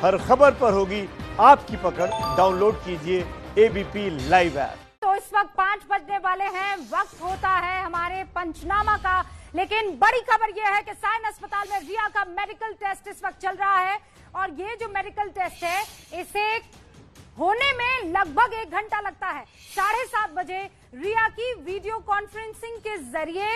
हर खबर पर होगी आपकी पकड़। डाउनलोड कीजिए एबीपी लाइव ऐप। तो इस वक्त 5 बजने वाले हैं, वक्त होता है हमारे पंचनामा का। लेकिन बड़ी खबर यह है कि साइन अस्पताल में रिया का मेडिकल टेस्ट इस वक्त चल रहा है और ये जो मेडिकल टेस्ट है इसे होने में लगभग 1 घंटा लगता है। 7:30 बजे रिया की वीडियो कॉन्फ्रेंसिंग के जरिए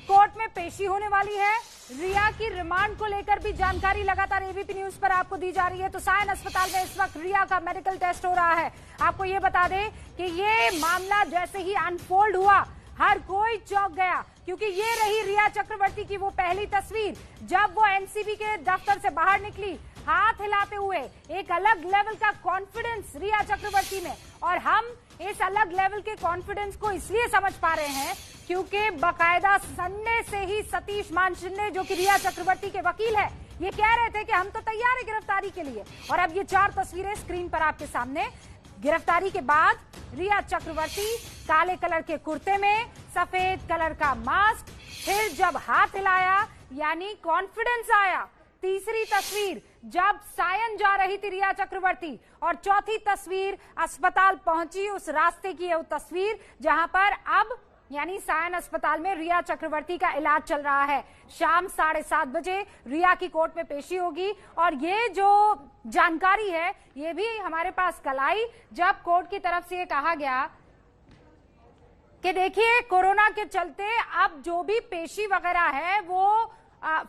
कोर्ट में पेशी होने वाली है। रिया की रिमांड को लेकर भी जानकारी लगातार एबीपी न्यूज पर आपको दी जा रही है। तो साइन अस्पताल में इस वक्त रिया का मेडिकल टेस्ट हो रहा है। आपको ये बता दें कि ये मामला जैसे ही अनफोल्ड हुआ हर कोई चौंक गया, क्योंकि ये रही रिया चक्रवर्ती की वो पहली तस्वीर जब वो एनसीबी के दफ्तर से बाहर निकली, हाथ हिलाते हुए। एक अलग लेवल का कॉन्फिडेंस रिया चक्रवर्ती में, और हम इस अलग लेवल के कॉन्फिडेंस को इसलिए समझ पा रहे हैं क्योंकि बकायदा संडे से ही सतीश मान शिंदे, जो कि रिया चक्रवर्ती के वकील है, ये कह रहे थे कि हम तो तैयार है गिरफ्तारी के लिए। और अब ये 4 तस्वीरें स्क्रीन पर आपके सामने। गिरफ्तारी के बाद रिया चक्रवर्ती काले कलर के कुर्ते में, सफेद कलर का मास्क, फिर जब हाथ हिलाया यानी कॉन्फिडेंस आया। तीसरी तस्वीर जब सायन जा रही थी रिया चक्रवर्ती, और चौथी तस्वीर अस्पताल पहुंची उस रास्ते की है वो तस्वीर जहां पर अब यानी सायन अस्पताल में रिया चक्रवर्ती का इलाज चल रहा है। शाम 7:30 बजे रिया की कोर्ट में पेशी होगी। और ये जो जानकारी है ये भी हमारे पास कल आई जब कोर्ट की तरफ से ये कहा गया कि देखिए कोरोना के चलते अब जो भी पेशी वगैरह है वो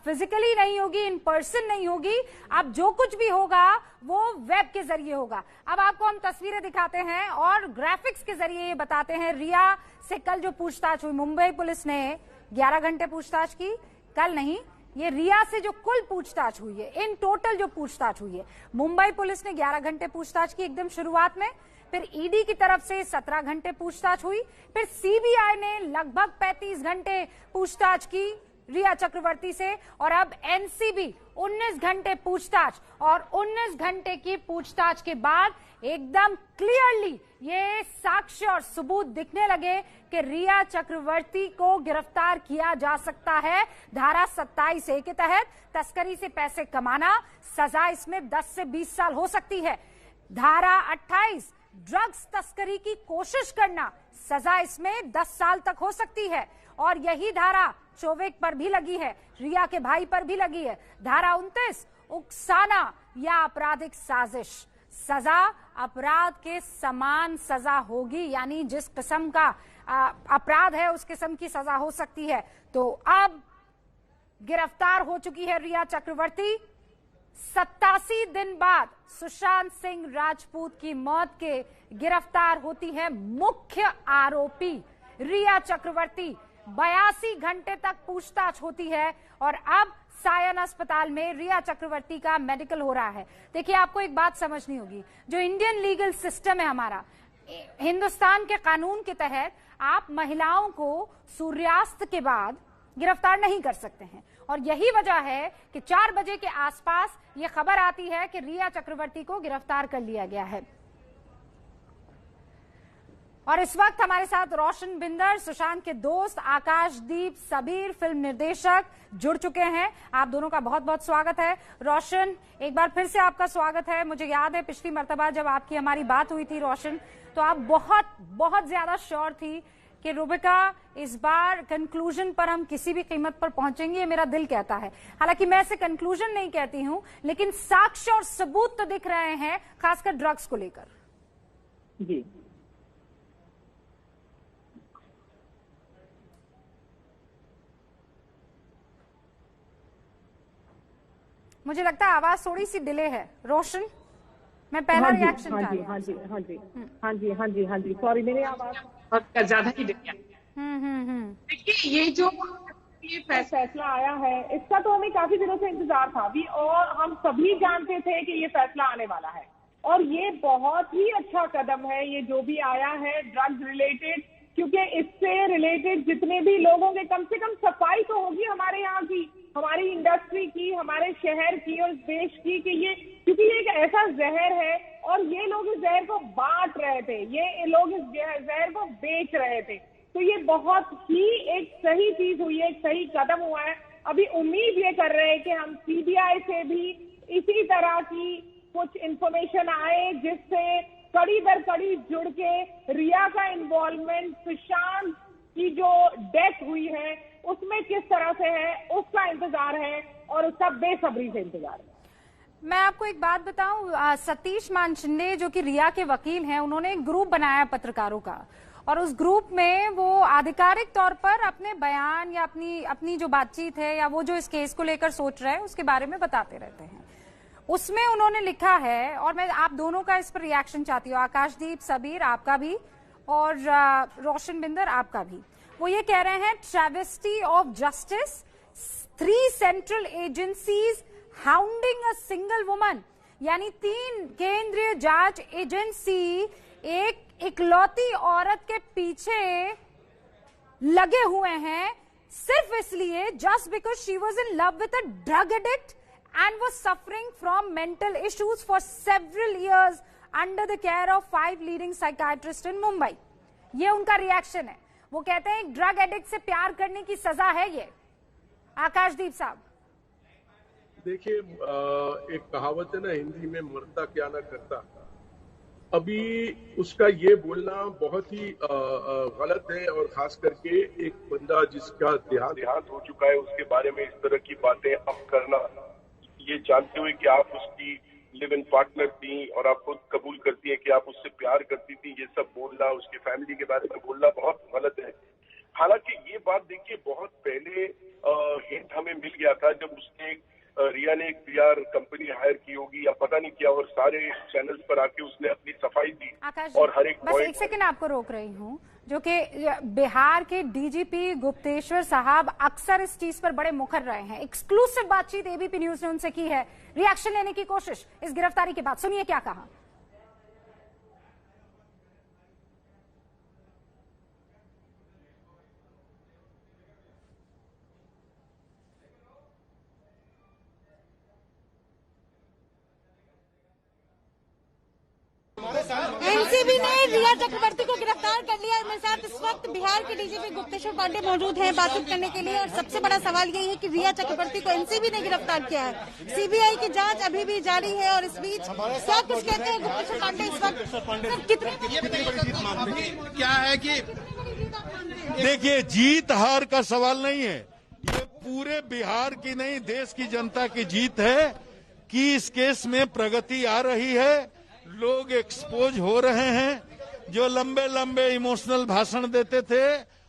फिजिकली नहीं होगी, इन पर्सन नहीं होगी। अब जो कुछ भी होगा वो वेब के जरिए होगा। अब आपको हम तस्वीरें दिखाते हैं और ग्राफिक्स के जरिए ये बताते हैं। रिया से कल जो पूछताछ हुई, मुंबई पुलिस ने 11 घंटे पूछताछ की। कल नहीं, ये रिया से जो कुल पूछताछ हुई है, इन टोटल जो पूछताछ हुई है, मुंबई पुलिस ने 11 घंटे पूछताछ की एकदम शुरुआत में। फिर ईडी की तरफ से 17 घंटे पूछताछ हुई। फिर सीबीआई ने लगभग 35 घंटे पूछताछ की रिया चक्रवर्ती से। और अब एनसीबी 19 घंटे पूछताछ, और 19 घंटे की पूछताछ के बाद एकदम क्लियरली ये साक्ष्य और सबूत दिखने लगे कि रिया चक्रवर्ती को गिरफ्तार किया जा सकता है। धारा 27A के तहत तस्करी से पैसे कमाना, सजा इसमें 10 से 20 साल हो सकती है। धारा 28 ड्रग्स तस्करी की कोशिश करना, सजा इसमें 10 साल तक हो सकती है। और यही धारा शोवेक पर भी लगी है, रिया के भाई पर भी लगी है। धारा 29 उकसाना या आपराधिक साजिश, सजा अपराध के समान सजा होगी, यानी जिस किस्म का अपराध है उस किस्म की सजा हो सकती है। तो अब गिरफ्तार हो चुकी है रिया चक्रवर्ती। 87 दिन बाद सुशांत सिंह राजपूत की मौत के गिरफ्तार होती है मुख्य आरोपी रिया चक्रवर्ती। 82 घंटे तक पूछताछ होती है और अब सायन अस्पताल में रिया चक्रवर्ती का मेडिकल हो रहा है। देखिए, आपको एक बात समझनी होगी, जो इंडियन लीगल सिस्टम है हमारा, हिंदुस्तान के कानून के तहत आप महिलाओं को सूर्यास्त के बाद गिरफ्तार नहीं कर सकते हैं। और यही वजह है कि 4 बजे के आसपास ये खबर आती है कि रिया चक्रवर्ती को गिरफ्तार कर लिया गया है। और इस वक्त हमारे साथ रोशन बिंदर, सुशांत के दोस्त आकाशदीप सबीर, फिल्म निर्देशक जुड़ चुके हैं। आप दोनों का बहुत बहुत स्वागत है। रोशन, एक बार फिर से आपका स्वागत है। मुझे याद है पिछली मर्तबा जब आपकी हमारी बात हुई थी रोशन, तो आप बहुत ज्यादा श्योर थी कि रुबिका इस बार कंक्लूजन पर हम किसी भी कीमत पर पहुंचेंगे, ये मेरा दिल कहता है। हालांकि मैं इसे कंक्लूजन नहीं कहती हूं, लेकिन साक्ष्य और सबूत तो दिख रहे हैं, खासकर ड्रग्स को लेकर। जी, मुझे लगता है आवाज थोड़ी सी डिले है। रोशन, मैं पहला रिएक्शन हाँ जी, सॉरी, मेरी आवाज ज्यादा ही डिले। देखिए, ये फैसला आया है, इसका तो हमें काफी दिनों से इंतजार था भी, और हम सभी जानते थे कि ये फैसला आने वाला है। और ये बहुत ही अच्छा कदम है, ये जो भी आया है ड्रग्स रिलेटेड, क्योंकि इससे रिलेटेड जितने भी लोगों के कम से कम सफाई तो होगी हमारे यहाँ की, हमारी इंडस्ट्री की, हमारे शहर की और देश की, कि ये, क्योंकि ये एक ऐसा जहर है और ये लोग इस जहर को बांट रहे थे, ये लोग इस जहर को बेच रहे थे। तो ये बहुत ही एक सही चीज हुई है, एक सही कदम हुआ है। अभी उम्मीद ये कर रहे हैं कि हम सीबीआई से भी इसी तरह की कुछ इंफॉर्मेशन आए जिससे कड़ी दर कड़ी जुड़ के रिया का इन्वॉल्वमेंट सुशांत की जो डेथ हुई है उसमें किस तरह से है, उसका इंतजार है और उसका बेसब्री से इंतजार है। मैं आपको एक बात बताऊं, सतीश मानशिंदे जो कि रिया के वकील हैं, उन्होंने एक ग्रुप बनाया पत्रकारों का और उस ग्रुप में वो आधिकारिक तौर पर अपने बयान या अपनी जो बातचीत है या वो जो इस केस को लेकर सोच रहे हैं उसके बारे में बताते रहते हैं। उसमें उन्होंने लिखा है, और मैं आप दोनों का इस पर रिएक्शन चाहती हूँ, आकाशदीप, सबीर आपका भी और रोशन बिंदर आपका भी। वो ये कह रहे हैं travesty of justice, 3 central agencies hounding a single woman, यानी 3 केंद्रीय जांच एजेंसी एक इकलौती औरत के पीछे लगे हुए हैं सिर्फ इसलिए just because she was in love with a drug addict and was suffering from mental issues for several years under the care of 5 leading psychiatrists in Mumbai। ये उनका रिएक्शन है। वो कहते हैं ड्रग एडिक्ट से प्यार करने की सजा है ये। आकाशदीप साहब, देखिए, एक कहावत है ना हिंदी में, मरता क्या ना करता। अभी उसका ये बोलना बहुत ही गलत है, और खास करके एक बंदा जिसका देहांत हो चुका है उसके बारे में इस तरह की बातें अब करना, ये जानते हुए कि आप उसकी लिव इन पार्टनर थी और आप खुद कबूल करती हैं कि आप उससे प्यार करती थी, ये सब बोलना, उसकी फैमिली के बारे में बोलना बहुत गलत है। हालांकि ये बात देखिए बहुत पहले हिंट हमें मिल गया था जब उसने रिया ने एक PR कंपनी हायर की होगी या पता नहीं क्या, और सारे चैनल्स पर आके उसने अपनी सफाई दी। और हर एक बस एक सेकंड आपको रोक रही हूँ, जो कि बिहार के DGP गुप्तेश्वर साहब अक्सर इस चीज पर बड़े मुखर रहे हैं। एक्सक्लूसिव बातचीत ABP न्यूज ने उनसे की है, रिएक्शन लेने की कोशिश इस गिरफ्तारी के बाद। सुनिए क्या कहा। एनसीबी ने रिया चक्रवर्ती को गिरफ्तार कर लिया। मेरे साथ इस वक्त बिहार के DGP गुप्तेश्वर पांडे मौजूद हैं बातचीत करने के लिए, और सबसे बड़ा सवाल यही है कि रिया चक्रवर्ती को एनसीबी ने गिरफ्तार किया है। CBI की जांच अभी भी जारी है, और इस बीच क्या कुछ कहते हैं गुप्तेश्वर पांडे इस वक्त? कितने क्या है कि देखिए, जीत हार का सवाल नहीं है, ये पूरे बिहार की नहीं देश की जनता की जीत है कि इस केस में प्रगति आ रही है, लोग एक्सपोज हो रहे हैं। जो लंबे लंबे इमोशनल भाषण देते थे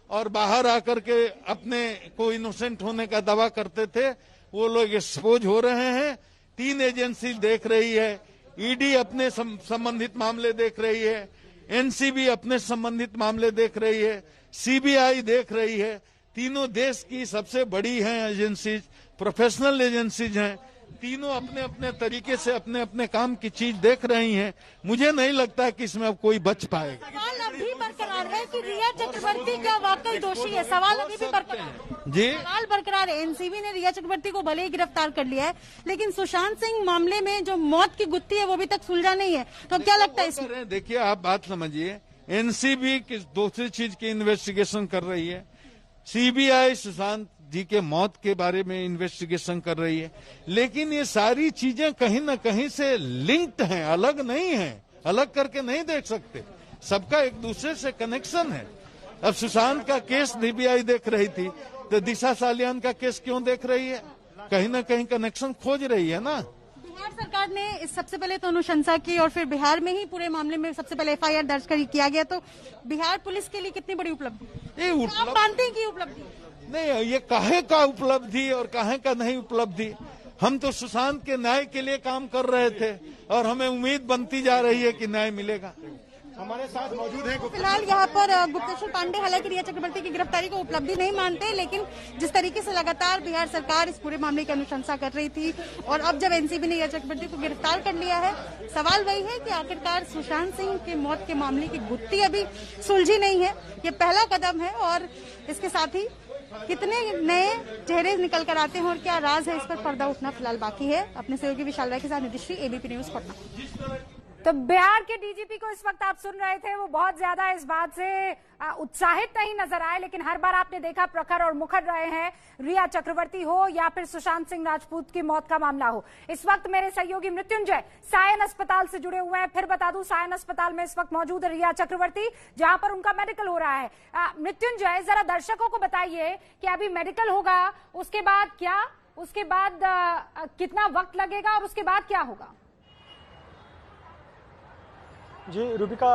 और बाहर आकर के अपने को इनोसेंट होने का दावा करते थे, वो लोग एक्सपोज हो रहे हैं। 3 एजेंसी देख रही है, ED अपने संबंधित मामले देख रही है, NCB अपने संबंधित मामले देख रही है, CBI देख रही है। तीनों देश की सबसे बड़ी हैं एजेंसीज, प्रोफेशनल एजेंसीज हैं। तीनों अपने अपने तरीके से अपने अपने काम की चीज देख रही हैं। मुझे नहीं लगता कि इसमें अब कोई बच पाएगा। सवाल अभी बरकरार है कि रिया चक्रवर्ती क्या वाकई दोषी है, सवाल अभी भी बरकरार जी, सवाल बरकरार है। एनसीबी ने रिया चक्रवर्ती को भले ही गिरफ्तार कर लिया है, लेकिन सुशांत सिंह मामले में जो मौत की गुत्थी है वो अभी तक सुलझा नहीं है। तो क्या लगता है इसमें? देखिए, आप बात समझिए, NCB किस दूसरी चीज की इन्वेस्टिगेशन कर रही है, CBI सुशांत जी के मौत के बारे में इन्वेस्टिगेशन कर रही है, लेकिन ये सारी चीजें कहीं न कहीं से लिंक्ड हैं, अलग नहीं हैं, अलग करके नहीं देख सकते। सबका एक दूसरे से कनेक्शन है। अब सुशांत का केस CBI देख रही थी, तो दिशा सालियान का केस क्यों देख रही है? कहीं न कहीं कनेक्शन खोज रही है ना। बिहार सरकार ने इस सबसे पहले तो अनुशंसा की, और फिर बिहार में ही पूरे मामले में सबसे पहले FIR दर्ज किया गया। तो बिहार पुलिस के लिए कितनी बड़ी उपलब्धि? आप मानते हैं कि उपलब्धि नहीं, ये काहे का उपलब्धि और काहे का नहीं उपलब्धि। हम तो सुशांत के न्याय के लिए काम कर रहे थे, और हमें उम्मीद बनती जा रही है कि न्याय मिलेगा। हमारे साथ मौजूद है फिलहाल यहाँ पर गुप्तेश्वर पांडे हालांकि रिया चक्रवर्ती की गिरफ्तारी को उपलब्धि नहीं मानते, लेकिन जिस तरीके से लगातार बिहार सरकार इस पूरे मामले की अनुशंसा कर रही थी, और अब जब एनसीबी ने रिया चक्रवर्ती को गिरफ्तार कर लिया है, सवाल वही है कि आखिरकार सुशांत सिंह के मौत के मामले की गुत्थी अभी सुलझी नहीं है। ये पहला कदम है, और इसके साथ ही कितने नए चेहरे निकल कर आते हैं और क्या राज है, इस पर पर्दा उठना फिलहाल बाकी है। अपने सहयोगी विशाल राय के साथ निधिश्री, ABP न्यूज पटना। तो बिहार के डीजीपी को इस वक्त आप सुन रहे थे, वो बहुत ज्यादा इस बात से उत्साहित नहीं नजर आए, लेकिन हर बार आपने देखा प्रखर और मुखर रहे हैं, रिया चक्रवर्ती हो या फिर सुशांत सिंह राजपूत की मौत का मामला हो। इस वक्त मेरे सहयोगी मृत्युंजय सायन अस्पताल से जुड़े हुए हैं। फिर बता दूं, सायन अस्पताल में इस वक्त मौजूद है रिया चक्रवर्ती, जहां पर उनका मेडिकल हो रहा है। मृत्युंजय, जरा दर्शकों को बताइए कि अभी मेडिकल होगा, उसके बाद क्या, उसके बाद कितना वक्त लगेगा और उसके बाद क्या होगा? जी रूबिका,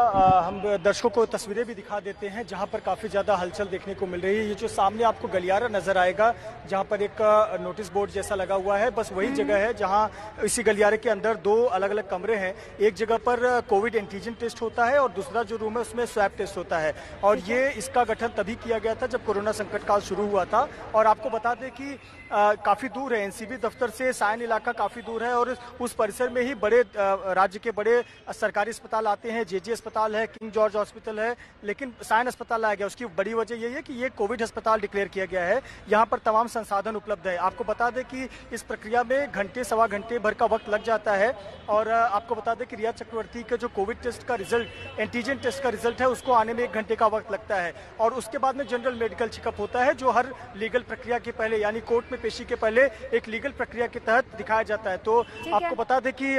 हम दर्शकों को तस्वीरें भी दिखा देते हैं जहां पर काफ़ी ज़्यादा हलचल देखने को मिल रही है। ये जो सामने आपको गलियारा नज़र आएगा, जहां पर एक नोटिस बोर्ड जैसा लगा हुआ है, बस वही जगह है जहां इसी गलियारे के अंदर 2 अलग अलग कमरे हैं। एक जगह पर कोविड एंटीजन टेस्ट होता है और दूसरा जो रूम है उसमें स्वैब टेस्ट होता है। और ये इसका गठन तभी किया गया था जब कोरोना संकट काल शुरू हुआ था। और आपको बता दें कि काफ़ी दूर है, एनसीबी दफ्तर से सायन इलाका काफ़ी दूर है और उस परिसर में ही बड़े राज्य के बड़े सरकारी अस्पताल आते हैं। जेजे अस्पताल है, किंग जॉर्ज हॉस्पिटल है, लेकिन सायन अस्पताल आया गया। उसकी बड़ी वजह यही है कि ये कोविड अस्पताल डिक्लेयर किया गया है। यहाँ पर तमाम संसाधन उपलब्ध है। आपको बता दें कि इस प्रक्रिया में घंटे सवा घंटे भर का वक्त लग जाता है। और आपको बता दें कि रिया चक्रवर्ती का जो कोविड टेस्ट का रिजल्ट, एंटीजन टेस्ट का रिजल्ट है, उसको आने में 1 घंटे का वक्त लगता है। और उसके बाद में जनरल मेडिकल चेकअप होता है, जो हर लीगल प्रक्रिया के पहले, यानी कोर्ट में पेशी के पहले एक लीगल प्रक्रिया के तहत दिखाया जाता है। तो आपको बता दें कि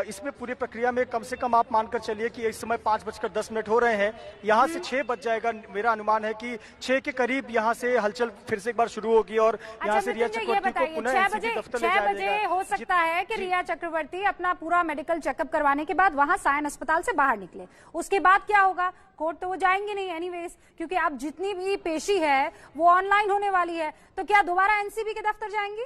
इसमें पूरी प्रक्रिया में कम से कम आप मानकर चलिए कि इस समय 5:10 हो रहे हैं। यहाँ से 6 बज जाएगा। मेरा अनुमान है कि 6 के करीब यहाँ से हलचल फिर से एक बार शुरू होगी और यहाँ से रिया चक्रवर्ती को पुनः एनसीबी दफ्तर ले जाया जाएगा। हो सकता है कि रिया चक्रवर्ती अपना पूरा मेडिकल चेकअप करवाने के बाद वहां सायन अस्पताल से बाहर निकले। उसके बाद क्या होगा? कोर्ट तो वो जाएंगे नहीं एनीवेज, क्योंकि अब जितनी भी पेशी है वो ऑनलाइन होने वाली है। तो क्या दोबारा एनसीबी के दफ्तर जाएंगी?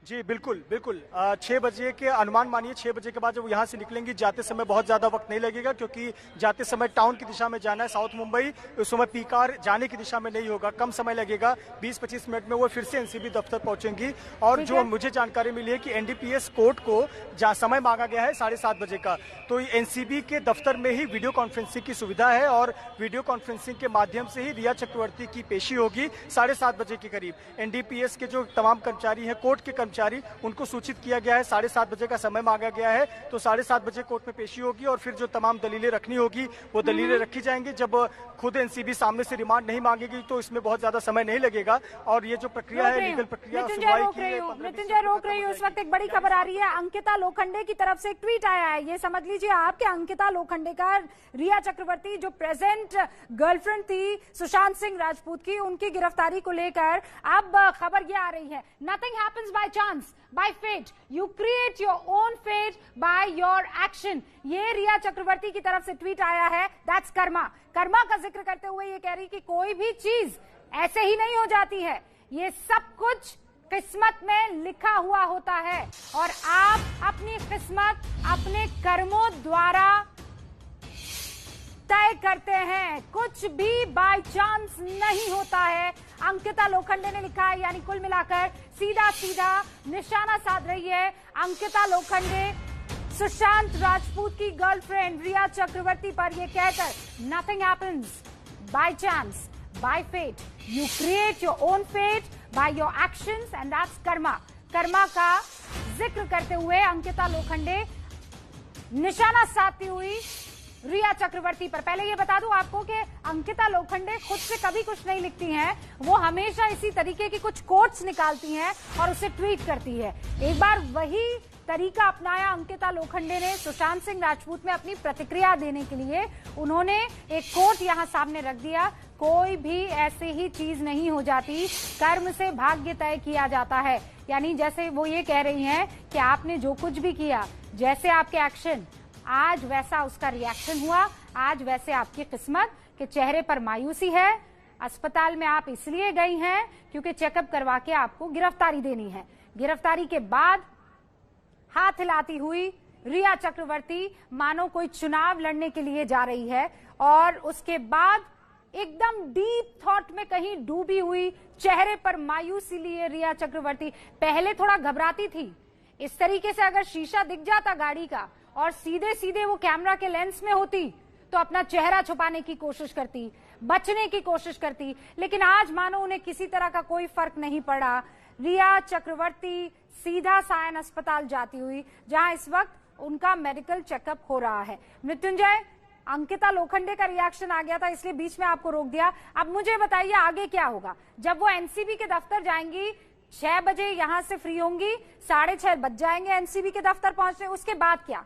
जी बिल्कुल बिल्कुल। 6 बजे के अनुमान मानिए, 6 बजे के बाद जब यहाँ से निकलेंगी, जाते समय बहुत ज़्यादा वक्त नहीं लगेगा, क्योंकि जाते समय टाउन की दिशा में जाना है, साउथ मुंबई। उस समय पीकार जाने की दिशा में नहीं होगा, कम समय लगेगा। 20-25 मिनट में वो फिर से एनसीबी दफ्तर पहुंचेंगी। और जो मुझे जानकारी मिली है कि एनडीपीएस कोर्ट को जहाँ समय मांगा गया है 7:30 बजे का, तो एनसीबी के दफ्तर में ही वीडियो कॉन्फ्रेंसिंग की सुविधा है और वीडियो कॉन्फ्रेंसिंग के माध्यम से ही रिया चक्रवर्ती की पेशी होगी 7:30 बजे के करीब। एनडीपीएस के जो तमाम कर्मचारी हैं, कोर्ट के कर्मचारी, उनको सूचित किया गया है, 7:30 बजे का समय मांगा गया है। तो 7:30 बजे कोर्ट में पेशी होगी और फिर जो तमाम दलीलें रखनी होगी वो दलीलें रखी जाएंगी। जब खुद एनसीबी सामने से रिमांड नहीं मांगेगी तो इसमें बहुत ज्यादा समय नहीं लगेगा। और ये जो प्रक्रिया है, लीगल प्रक्रिया, मृत्युंजय रोक रही हूँ। इस वक्त एक बड़ी खबर आ रही है, अंकिता लोखंडे की तरफ से एक ट्वीट आया है। ये समझ लीजिए आप कि अंकिता लोखंडे का रिया चक्रवर्ती, जो प्रेजेंट गर्लफ्रेंड थी सुशांत सिंह राजपूत की, उनकी गिरफ्तारी को लेकर अब खबर ये आ रही है, nothing happens by chance, by fate, you create your own fate by your action। ये रिया चक्रवर्ती की तरफ से ट्वीट आया है। That's karma। कर्मा का जिक्र करते हुए ये कह रही कि कोई भी चीज ऐसे ही नहीं हो जाती है, ये सब कुछ किस्मत में लिखा हुआ होता है और आप अपनी किस्मत अपने कर्मों द्वारा तय करते हैं। कुछ भी बाय चांस नहीं होता है, अंकिता लोखंडे ने लिखा है। यानी कुल मिलाकर सीधा सीधा निशाना साध रही है अंकिता लोखंडे सुशांत राजपूत की गर्लफ्रेंड रिया चक्रवर्ती पर, ये कहकर nothing happens by chance, by fate, you create your own fate by your actions and that's karma. कर्मा का जिक्र करते हुए अंकिता लोखंडे निशाना साधती हुई रिया चक्रवर्ती पर। पहले ये बता दूं आपको कि अंकिता लोखंडे खुद से कभी कुछ नहीं लिखती हैं, वो हमेशा इसी तरीके की कुछ कोट्स निकालती हैं और उसे ट्वीट करती है। एक बार वही तरीका अपनाया अंकिता लोखंडे ने सुशांत सिंह राजपूत में अपनी प्रतिक्रिया देने के लिए। उन्होंने एक कोट यहां सामने रख दिया, कोई भी ऐसी ही चीज नहीं हो जाती, कर्म से भाग्य तय किया जाता है। यानी जैसे वो ये कह रही हैं कि आपने जो कुछ भी किया, जैसे आपके एक्शन, आज वैसा उसका रिएक्शन हुआ, आज वैसे आपकी किस्मत के चेहरे पर मायूसी है। अस्पताल में आप इसलिए गई हैं क्योंकि चेकअप करवा के आपको गिरफ्तारी देनी है। गिरफ्तारी के बाद हाथ हिलाती हुई रिया चक्रवर्ती मानो कोई चुनाव लड़ने के लिए जा रही है और उसके बाद एकदम डीप थॉट में कहीं डूबी हुई, चेहरे पर मायूसी लिए रिया चक्रवर्ती। पहले थोड़ा घबराती थी, इस तरीके से अगर शीशा दिख जाता गाड़ी का और सीधे सीधे वो कैमरा के लेंस में होती तो अपना चेहरा छुपाने की कोशिश करती, बचने की कोशिश करती। लेकिन आज मानो उन्हें किसी तरह का कोई फर्क नहीं पड़ा। रिया चक्रवर्ती सीधा सायन अस्पताल जाती हुई, जहां इस वक्त उनका मेडिकल चेकअप हो रहा है। मृत्युंजय, अंकिता लोखंडे का रिएक्शन आ गया था, इसलिए बीच में आपको रोक दिया। अब मुझे बताइए आगे क्या होगा? जब वो एनसीबी के दफ्तर जाएंगी, 6 बजे यहां से फ्री होंगी, 6:30 बज जाएंगे एनसीबी के दफ्तर पहुंचने, उसके बाद क्या?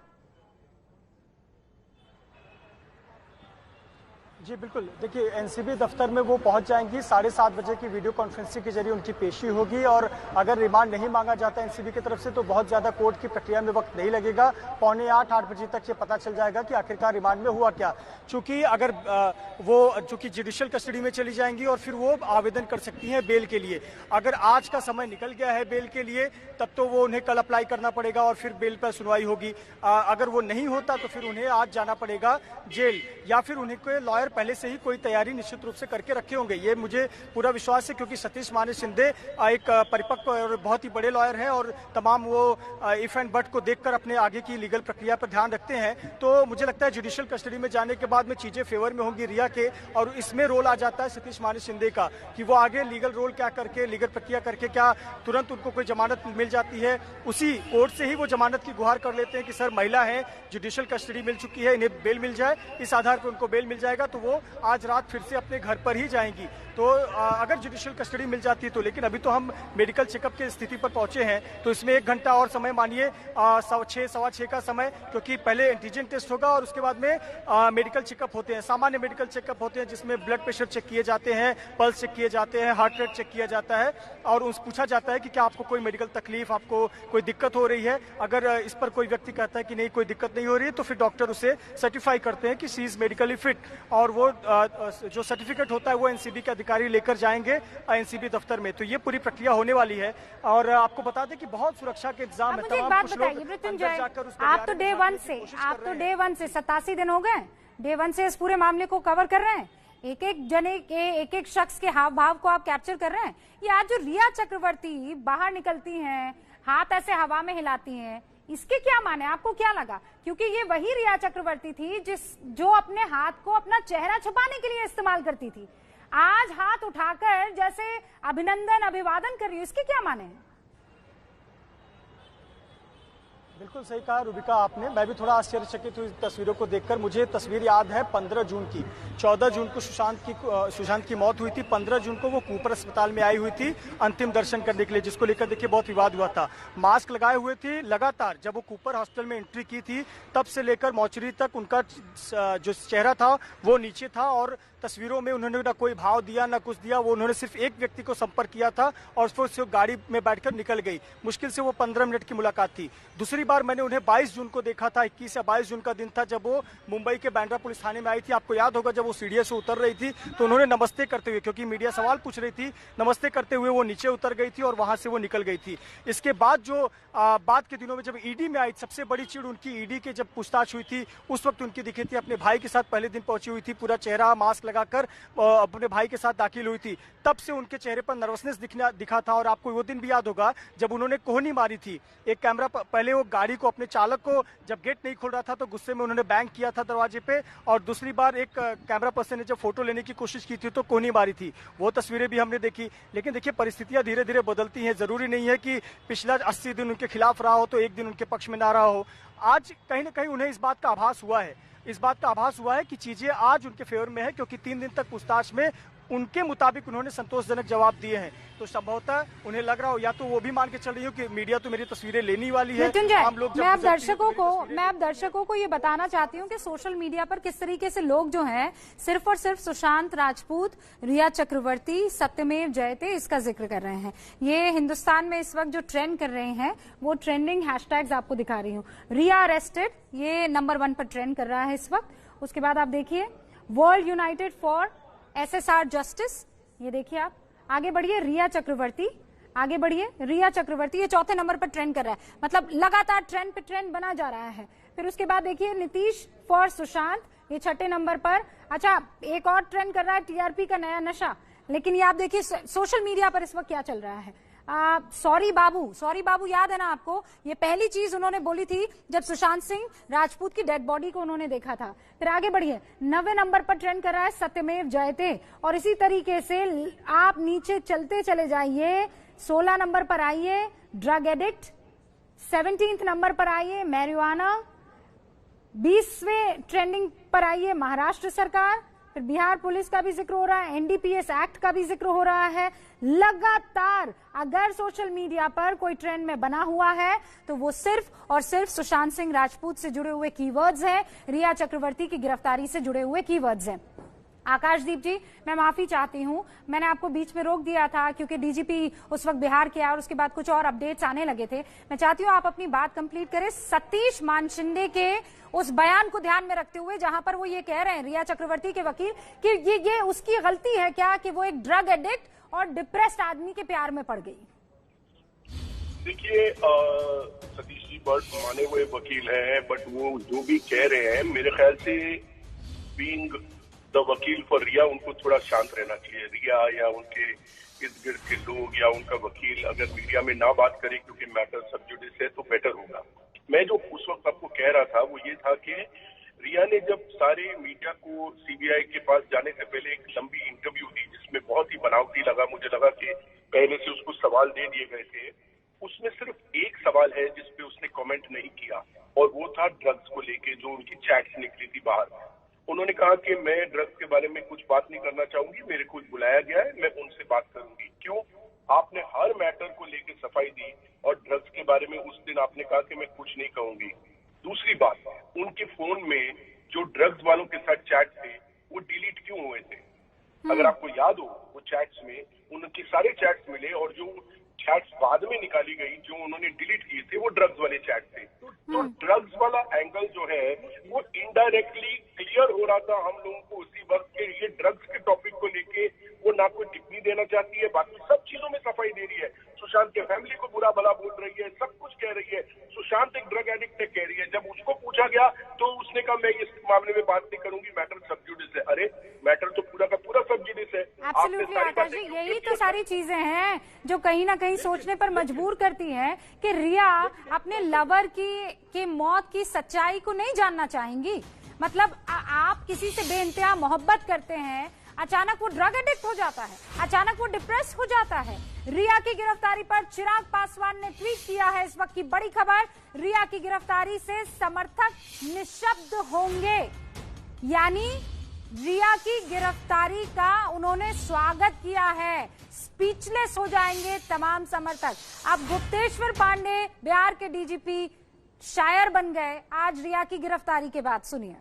जी बिल्कुल, देखिए एनसीबी दफ्तर में वो पहुंच जाएंगी, 7:30 बजे की वीडियो कॉन्फ्रेंसिंग के जरिए उनकी पेशी होगी और अगर रिमांड नहीं मांगा जाता एनसीबी की तरफ से तो बहुत ज्यादा कोर्ट की प्रक्रिया में वक्त नहीं लगेगा। 7:45-8 बजे तक ये पता चल जाएगा कि आखिरकार रिमांड में हुआ क्या। चूंकि अगर वो चूंकि जुडिशियल कस्टडी में चली जाएंगी और फिर वो आवेदन कर सकती हैं बेल के लिए। अगर आज का समय निकल गया है बेल के लिए, तब तो वो उन्हें कल अप्लाई करना पड़ेगा और फिर बेल पर सुनवाई होगी। अगर वो नहीं होता तो फिर उन्हें आज जाना पड़ेगा जेल, या फिर उन्हें कोई लॉयर पहले से ही कोई तैयारी निश्चित रूप से करके रखे होंगे। ये मुझे पूरा विश्वास है, क्योंकि सतीश माने शिंदे एक परिपक्व और बहुत ही बड़े लॉयर हैं और तमाम वो इफ एंड बट को देखकर अपने आगे की लीगल प्रक्रिया पर ध्यान रखते हैं। तो मुझे लगता है जुडिशियल कस्टडी में जाने के बाद में चीजें फेवर में होंगी रिया के, और इसमें रोल आ जाता है सतीश माने शिंदे का कि वो आगे लीगल रोल क्या करके, लीगल प्रक्रिया करके क्या तुरंत उनको कोई जमानत मिल जाती है, उसी कोर्ट से ही वो जमानत की गुहार कर लेते हैं कि सर महिला है, जुडिशियल कस्टडी मिल चुकी है, इन्हें बेल मिल जाए। इस आधार पर उनको बेल मिल जाएगा तो वो आज रात फिर से अपने घर पर ही जाएंगी। तो अगर जुडिशियल कस्टडी मिल जाती है तो, लेकिन अभी तो हम मेडिकल चेकअप की स्थिति पर पहुंचे हैं, तो इसमें 1 घंटा और समय मानिए, 6:15 का समय, क्योंकि पहले एंटीजन टेस्ट होगा और उसके बाद में मेडिकल चेकअप होते हैं, सामान्य मेडिकल चेकअप होते हैं जिसमें ब्लड प्रेशर चेक किए जाते हैं, पल्स चेक किए जाते हैं, हार्ट रेट चेक किया जाता है और उनसे पूछा जाता है कि क्या आपको कोई मेडिकल तकलीफ, आपको कोई दिक्कत हो रही है। अगर इस पर कोई व्यक्ति कहता है कि नहीं कोई दिक्कत नहीं हो रही है तो फिर डॉक्टर उसे सर्टिफाई करते हैं कि शी इज मेडिकली फिट, और वो जो सर्टिफिकेट होता है वो एनसीबी के अधिकारी लेकर जाएंगे एनसीबी दफ्तर में। तो ये पूरी प्रक्रिया होने वाली है और आपको बता दें कि बहुत सुरक्षा के इंतजाम है। मुझे एक बात बताइए मृत्युंजय, आप तो डे वन से 87 दिन हो गए, डे 1 से इस पूरे मामले को कवर कर रहे हैं, एक एक जने के, एक एक शख्स के हाव भाव को आप कैप्चर कर रहे हैं। ये आज जो रिया चक्रवर्ती बाहर निकलती हैं, हाथ ऐसे हवा में हिलाती हैं, इसके क्या माने? आपको क्या लगा? क्योंकि ये वही रिया चक्रवर्ती थी जो अपने हाथ को अपना चेहरा छुपाने के लिए इस्तेमाल करती थी। आज हाथ उठाकर जैसे अभिनंदन अभिवादन कर रही है, इसके क्या माने हैं? बिल्कुल सही कहा रुबिका आपने, मैं भी थोड़ा आश्चर्यचकित हुई तस्वीरों को देखकर। मुझे तस्वीर याद है 15 जून की, 14 जून को सुशांत की मौत हुई थी, 15 जून को वो कूपर अस्पताल में आई हुई थी अंतिम दर्शन करने के लिए, जिसको लेकर देखिए बहुत विवाद हुआ था। मास्क लगाए हुए थे लगातार, जब वो कूपर हॉस्पिटल में एंट्री की थी तब से लेकर मॉर्चरी तक उनका जो चेहरा था वो नीचे था और तस्वीरों में उन्होंने ना कोई भाव दिया ना कुछ दिया। वो उन्होंने सिर्फ एक व्यक्ति को संपर्क किया था और फिर से गाड़ी में बैठकर निकल गई। मुश्किल से वो 15 मिनट की मुलाकात थी। दूसरी बार मैंने उन्हें 22 जून को देखा था, 21 या 22 जून का दिन था जब वो मुंबई के बांद्रा पुलिस थाने में आई थी। आपको याद होगा जब वो सीढ़ियों से उतर रही थी तो उन्होंने नमस्ते करते हुए, क्योंकि मीडिया सवाल पूछ रही थी, नमस्ते करते हुए वो नीचे उतर गई थी और वहां से वो निकल गई थी। इसके बाद जो बाद के दिनों में जब ईडी में आई, सबसे बड़ी चीड़ उनकी ईडी के जब पूछताछ हुई थी उस वक्त उनकी दिखी थी, अपने भाई के साथ पहले दिन पहुंची हुई थी, पूरा चेहरा मास्क लगाकर अपने भाई के साथ दाखिल हुई थी। तब से उनके चेहरे पर नर्वसनेस दिखा था और आपको वो दिन भी याद होगा जब उन्होंने कोहनी मारी थी। एक कैमरा पहले वो गाड़ी को, अपने चालक को जब गेट नहीं खोल रहा था तो गुस्से में उन्होंने बैंग किया था दरवाजे पे, और दूसरी बार एक कैमरा पर्सन ने जब फोटो लेने की कोशिश की थी तो कोहनी मारी थी। वो तस्वीरें भी हमने देखी। लेकिन देखिए परिस्थितियां धीरे धीरे बदलती हैं। जरूरी नहीं है कि पिछला 80 दिन उनके खिलाफ रहा हो तो एक दिन उनके पक्ष में ना रहा हो। आज कहीं ना कहीं उन्हें इस बात का आभास हुआ है कि चीजें आज उनके फेवर में है, क्योंकि 3 दिन तक पूछताछ में उनके मुताबिक उन्होंने संतोषजनक जवाब दिए हैं। तो संभवतः उन्हें लग रहा हो, या तो वो भी मान के चल रही हो कि मीडिया तो मेरी तस्वीरें लेने वाली है। हम लोग मैं अब दर्शकों को ये बताना चाहती हूँ कि सोशल मीडिया पर किस तरीके से लोग जो हैं सिर्फ और सिर्फ सुशांत राजपूत, रिया चक्रवर्ती, सत्यमेव जयते इसका जिक्र कर रहे हैं। ये हिंदुस्तान में इस वक्त जो ट्रेंड कर रहे हैं वो ट्रेंडिंग हैशटैग्स आपको दिखा रही हूँ। रिया अरेस्टेड, ये नंबर 1 पर ट्रेंड कर रहा है इस वक्त। उसके बाद आप देखिए world United for SSR justice, ये देखिए आप आगे बढ़िए, रिया चक्रवर्ती, आगे बढ़िए, रिया चक्रवर्ती ये 4थे नंबर पर ट्रेंड कर रहा है, मतलब लगातार ट्रेंड पे ट्रेंड बना जा रहा है। फिर उसके बाद देखिए नीतीश फॉर सुशांत, ये 6ठे नंबर पर। अच्छा, एक और ट्रेंड कर रहा है TRP का नया नशा। लेकिन ये आप देखिए सोशल मीडिया पर इस वक्त क्या चल रहा है। सॉरी बाबू याद है ना आपको? ये पहली चीज उन्होंने बोली थी जब सुशांत सिंह राजपूत की डेड बॉडी को उन्होंने देखा था। फिर आगे बढ़िए, 9वें नंबर पर ट्रेंड कर रहा है सत्यमेव जयते, और इसी तरीके से आप नीचे चलते चले जाइए। 16 नंबर पर आई है ड्रग एडिक्ट, 17th नंबर पर आई है मैरिजुआना, 20वें ट्रेंडिंग पर आई है महाराष्ट्र सरकार, फिर बिहार पुलिस का भी जिक्र हो रहा है, एनडीपीएस एक्ट का भी जिक्र हो रहा है। लगातार अगर सोशल मीडिया पर कोई ट्रेंड में बना हुआ है तो वो सिर्फ और सिर्फ सुशांत सिंह राजपूत से जुड़े हुए कीवर्ड्स हैं, रिया चक्रवर्ती की गिरफ्तारी से जुड़े हुए कीवर्ड्स हैं। आकाशदीप जी, मैं माफी चाहती हूं, मैंने आपको बीच में रोक दिया था क्योंकि डीजीपी उस वक्त बिहार के आए और उसके बाद कुछ और अपडेट्स आने लगे थे। मैं चाहती हूं आप अपनी बात कंप्लीट करें सतीश मानशिंदे के उस बयान को ध्यान में रखते हुए जहां पर वो ये कह रहे हैं रिया चक्रवर्ती के वकील कि ये उसकी गलती है क्या कि वो एक ड्रग एडिक्ट और डिप्रेस्ड आदमी के प्यार में पड़ गई। देखिए सतीश जी बहुत माने हुए वकील हैं, बट वो जो भी कह रहे हैं मेरे ख्याल से बीइंग द वकील फॉर रिया उनको थोड़ा शांत रहना चाहिए। रिया या उनके इर्द गिर्द के लोग या उनका वकील अगर मीडिया में ना बात करे क्योंकि मैटर सब जुडिस है तो बेटर होगा। मैं जो उस वक्त आपको कह रहा था वो ये था कि रिया ने जब सारे मीडिया को सीबीआई के पास जाने से पहले एक लंबी इंटरव्यू दी जिसमें बहुत ही बनावटी लगा, मुझे लगा कि पहले से उसको सवाल दे दिए गए थे। उसमें सिर्फ एक सवाल है जिसपे उसने कमेंट नहीं किया और वो था ड्रग्स को लेके जो उनकी चैट्स निकली थी बाहर। उन्होंने कहा कि मैं ड्रग्स के बारे में कुछ बात नहीं करना चाहूंगी, मेरे को बुलाया गया है, मैं उनसे बात करूंगी। क्यों? आपने हर मैटर को लेकर सफाई दी और ड्रग्स के बारे में उस दिन आपने कहा कि मैं कुछ नहीं कहूंगी। दूसरी बात, उनके फोन में जो ड्रग्स वालों के साथ चैट थे वो डिलीट क्यों हुए थे? अगर आपको याद हो वो चैट्स में उनके सारे चैट्स मिले और जो चैट्स बाद में निकाली गई जो उन्होंने डिलीट किए थे वो ड्रग्स वाले चैट थे। तो ड्रग्स वाला एंगल जो है वो इनडायरेक्टली क्लियर हो रहा था हम लोगों को उसी वक्त के ये ड्रग्स के टॉपिक को लेके वो ना कोई टिप्पणी देना चाहती है, बाकी सब चीजों में सफाई दे रही है। सुशांत के फैमिली को बुरा भला बोल रही है, सब कुछ कह रही है। सुशांत एक ड्रग एडिक्ट है कह रही है। जब उसको पूछा गया तो उसने कहा मैं इस मामले में बात नहीं करूंगी, मैटर सब जुडिस है। अरे मैटर तो पूरा का पूरा सब जुडिस है। एब्सोल्युटली आकाश जी, यही तो सारी चीजें हैं जो कहीं ना कहीं सोचने पर मजबूर करती हैं कि रिया अपने लवर की मौत की सच्चाई को नहीं जानना चाहेंगी। मतलब आप किसी से बेइंतहा मोहब्बत करते हैं, अचानक वो ड्रग एडिक्ट हो जाता है, अचानक वो डिप्रेस हो जाता है। रिया की गिरफ्तारी पर चिराग पासवान ने ट्वीट किया है इस वक्त की बड़ी खबर, रिया की गिरफ्तारी से समर्थक निशब्द होंगे, यानी रिया की गिरफ्तारी का उन्होंने स्वागत किया है। स्पीचलेस हो जाएंगे तमाम समर्थक। अब गुप्तेश्वर पांडे बिहार के डीजीपी शायर बन गए आज रिया की गिरफ्तारी के बाद। सुनिए।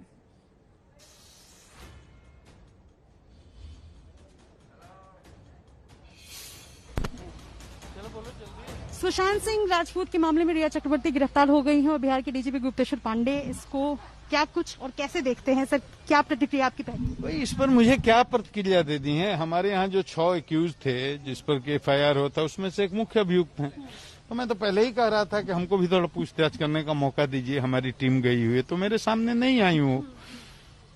सुशांत सिंह राजपूत के मामले में रिया चक्रवर्ती गिरफ्तार हो गई हैं और बिहार के डीजीपी गुप्तेश्वर पांडे इसको क्या कुछ और कैसे देखते हैं सर? क्या प्रतिक्रिया आपकी पहली? भाई इस पर मुझे क्या प्रतिक्रिया दे दी है? हमारे यहाँ जो 6 एक्यूज थे जिस पर के FIR होता उसमें से एक मुख्य अभियुक्त है। तो मैं तो पहले ही कह रहा था कि हमको भी थोड़ा पूछताछ करने का मौका दीजिए, हमारी टीम गई हुई है तो मेरे सामने नहीं आई हूँ।